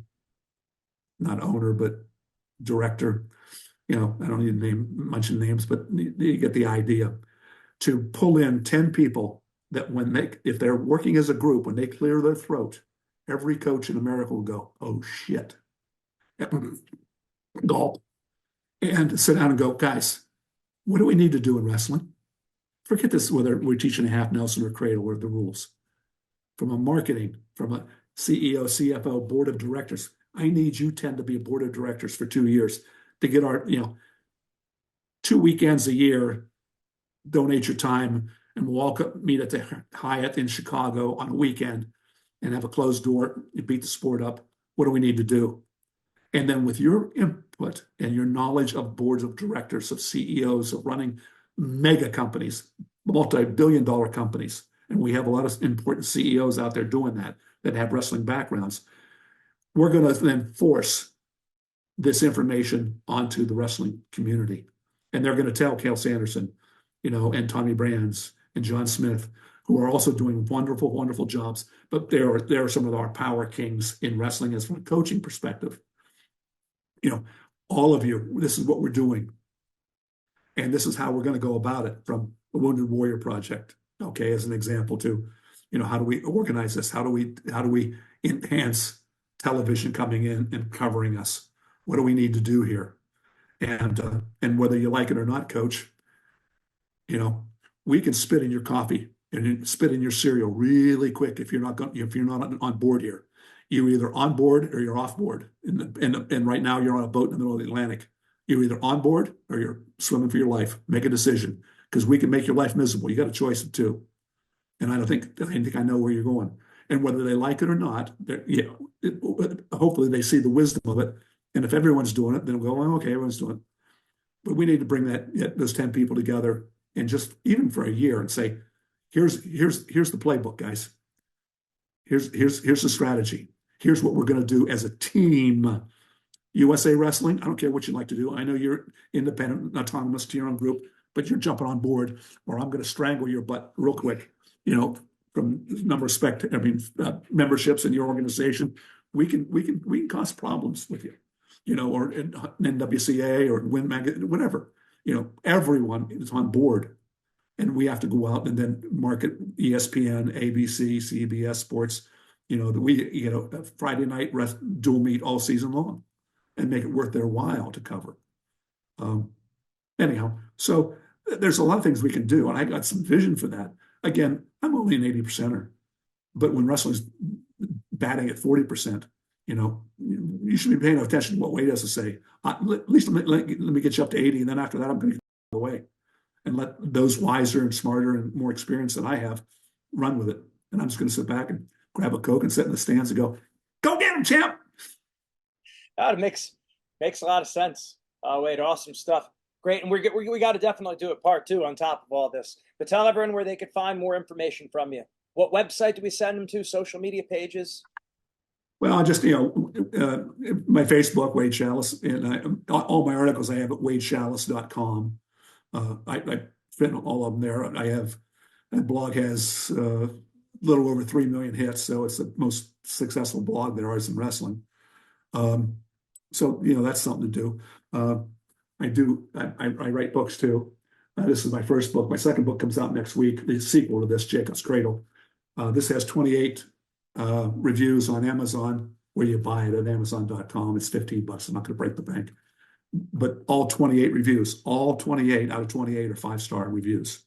not owner, but director. I don't need to mention names, but you get the idea. To pull in 10 people that if they're working as a group, when they clear their throat, every coach in America will go, oh shit. Gulp. And sit down and go, guys, what do we need to do in wrestling? Forget this, whether we're teaching a half Nelson or cradle or the rules. From a marketing, from a CEO, CFO, board of directors, I need you 10 to be a board of directors for 2 years to get our, 2 weekends a year, donate your time and meet at the Hyatt in Chicago on a weekend and have a closed door, you beat the sport up. What do we need to do? And then with your input and your knowledge of boards of directors, of CEOs, of running mega companies, multi-billion-dollar companies, and we have a lot of important CEOs out there doing that have wrestling backgrounds, we're going to then force this information onto the wrestling community. And they're going to tell Cal Sanderson, and Tommy Brands and John Smith, who are also doing wonderful, wonderful jobs. But they're some of our power kings in wrestling as from a coaching perspective. All of you, this is what we're doing. And this is how we're going to go about it from the Wounded Warrior Project, okay, as an example too. How do we organize this? How do we enhance television coming in and covering us? What do we need to do here? And whether you like it or not, Coach, we can spit in your coffee and spit in your cereal really quick if you're not on board here. You're either on board or you're off board. And right now you're on a boat in the middle of the Atlantic. You're either on board or you're swimming for your life. Make a decision, because we can make your life miserable. You got a choice of two. And I think I know where you're going. And whether they like it or not, hopefully they see the wisdom of it. And if everyone's doing it, then we'll go, well, okay, everyone's doing it. But we need to bring those 10 people together and just even for a year and say, here's the playbook, guys. Here's the strategy. Here's what we're going to do as a team. USA Wrestling, I don't care what you like to do. I know you're independent, autonomous to your own group, but you're jumping on board, or I'm going to strangle your butt real quick. From number of memberships in your organization, we can cause problems with you. Or in NWCA or Win Magazine, whatever. Everyone is on board, and we have to go out and then market ESPN, ABC, CBS Sports. That we a Friday night dual meet all season long, and make it worth their while to cover. Anyhow, so there's a lot of things we can do, and I got some vision for that. Again, I'm only an 80%er, but when wrestling's batting at 40%, you should be paying attention to what Wade has to say. At least let me get you up to 80, and then after that, I'm going to get away and let those wiser and smarter and more experienced than I have run with it. And I'm just going to sit back and grab a Coke and sit in the stands and go get him, champ. It makes a lot of sense. Wade, awesome stuff. Great. And we got to definitely do a part 2 on top of all this. But tell everyone where they could find more information from you. What website do we send them to? Social media pages? Well, just, my Facebook, Wade Schalles, and all my articles I have at wadeschalles.com. I fit all of them there. That blog has a little over 3 million hits, so it's the most successful blog there is in wrestling. So, that's something to do. I write books too. This is my first book. My second book comes out next week, the sequel to this, Jacob's Cradle. This has 28 reviews on Amazon, where you buy it at Amazon.com. It's $15. I'm not going to break the bank. But all 28 reviews, all 28 out of 28 are 5-star reviews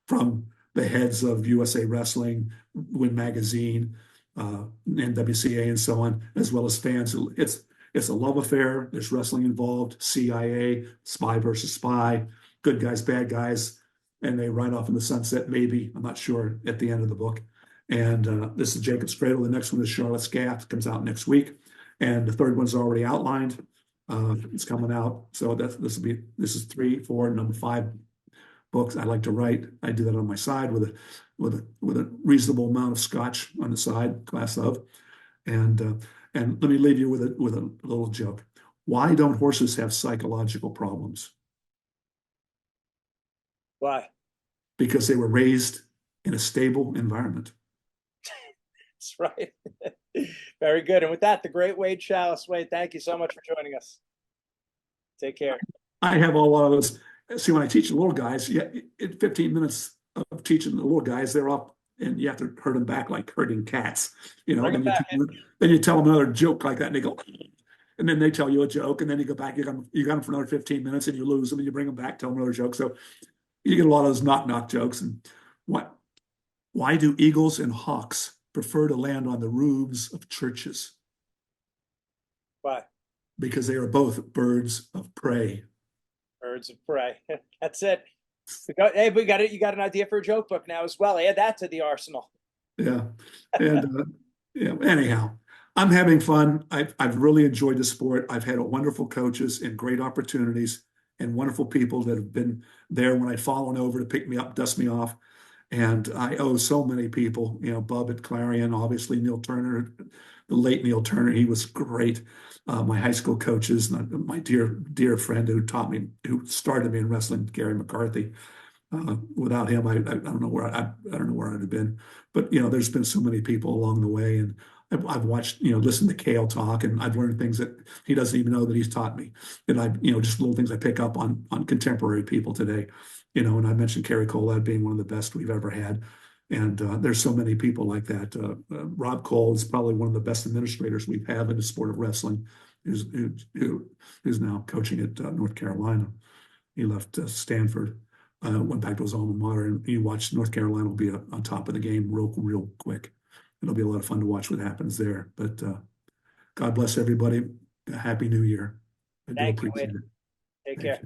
from the heads of USA Wrestling, Win Magazine, NWCA, and so on, as well as fans. It's a love affair. There's wrestling involved, CIA, spy versus spy, good guys, bad guys, and they ride off in the sunset, maybe, I'm not sure, at the end of the book. And this is Jacob's Cradle. The next one is Charlotte's Gap, comes out next week. And the third one's already outlined. It's coming out. So this is 3, 4, number 5 books I like to write. I do that on my side with a reasonable amount of scotch on the side, glass of. And let me leave you with a little joke. Why don't horses have psychological problems? Why? Because they were raised in a stable environment. That's right. Very good. And with that, the great Wade Schalles. Wade, thank you so much for joining us. Take care. I have all of those. See, when I teach the little guys, in 15 minutes of teaching the little guys, they're up and you have to herd them back like herding cats. Then you tell them another joke like that and they go, and then they tell you a joke, and then you go back, you got them for another 15 minutes, and you lose them, and you bring them back, tell them another joke. So you get a lot of those knock jokes. And why do eagles and hawks prefer to land on the roofs of churches? Why? Because they are both birds of prey. Birds of prey. That's it. Hey, we got it. You got an idea for a joke book now as well. Add that to the arsenal. Yeah. And anyhow, I'm having fun. I've really enjoyed the sport. I've had wonderful coaches and great opportunities and wonderful people that have been there when I've fallen over to pick me up, dust me off. And I owe so many people, Bub at Clarion, obviously Neil Turner, the late Neil Turner, he was great. My high school coaches, my dear friend who started me in wrestling, Gary McCarthy. Without him, I don't know where I don't know where I'd have been. But there's been so many people along the way, and I've watched, listened to Kale talk, and I've learned things that he doesn't even know that he's taught me. And just little things I pick up on contemporary people today. And I mentioned Kerry Colad being one of the best we've ever had. And there's so many people like that. Rob Cole is probably one of the best administrators we've had in the sport of wrestling, who's now coaching at North Carolina. He left Stanford, went back to his alma mater, and you watch North Carolina will be on top of the game real quick. It'll be a lot of fun to watch what happens there. But God bless everybody. Happy New Year. I do appreciate it. Take care.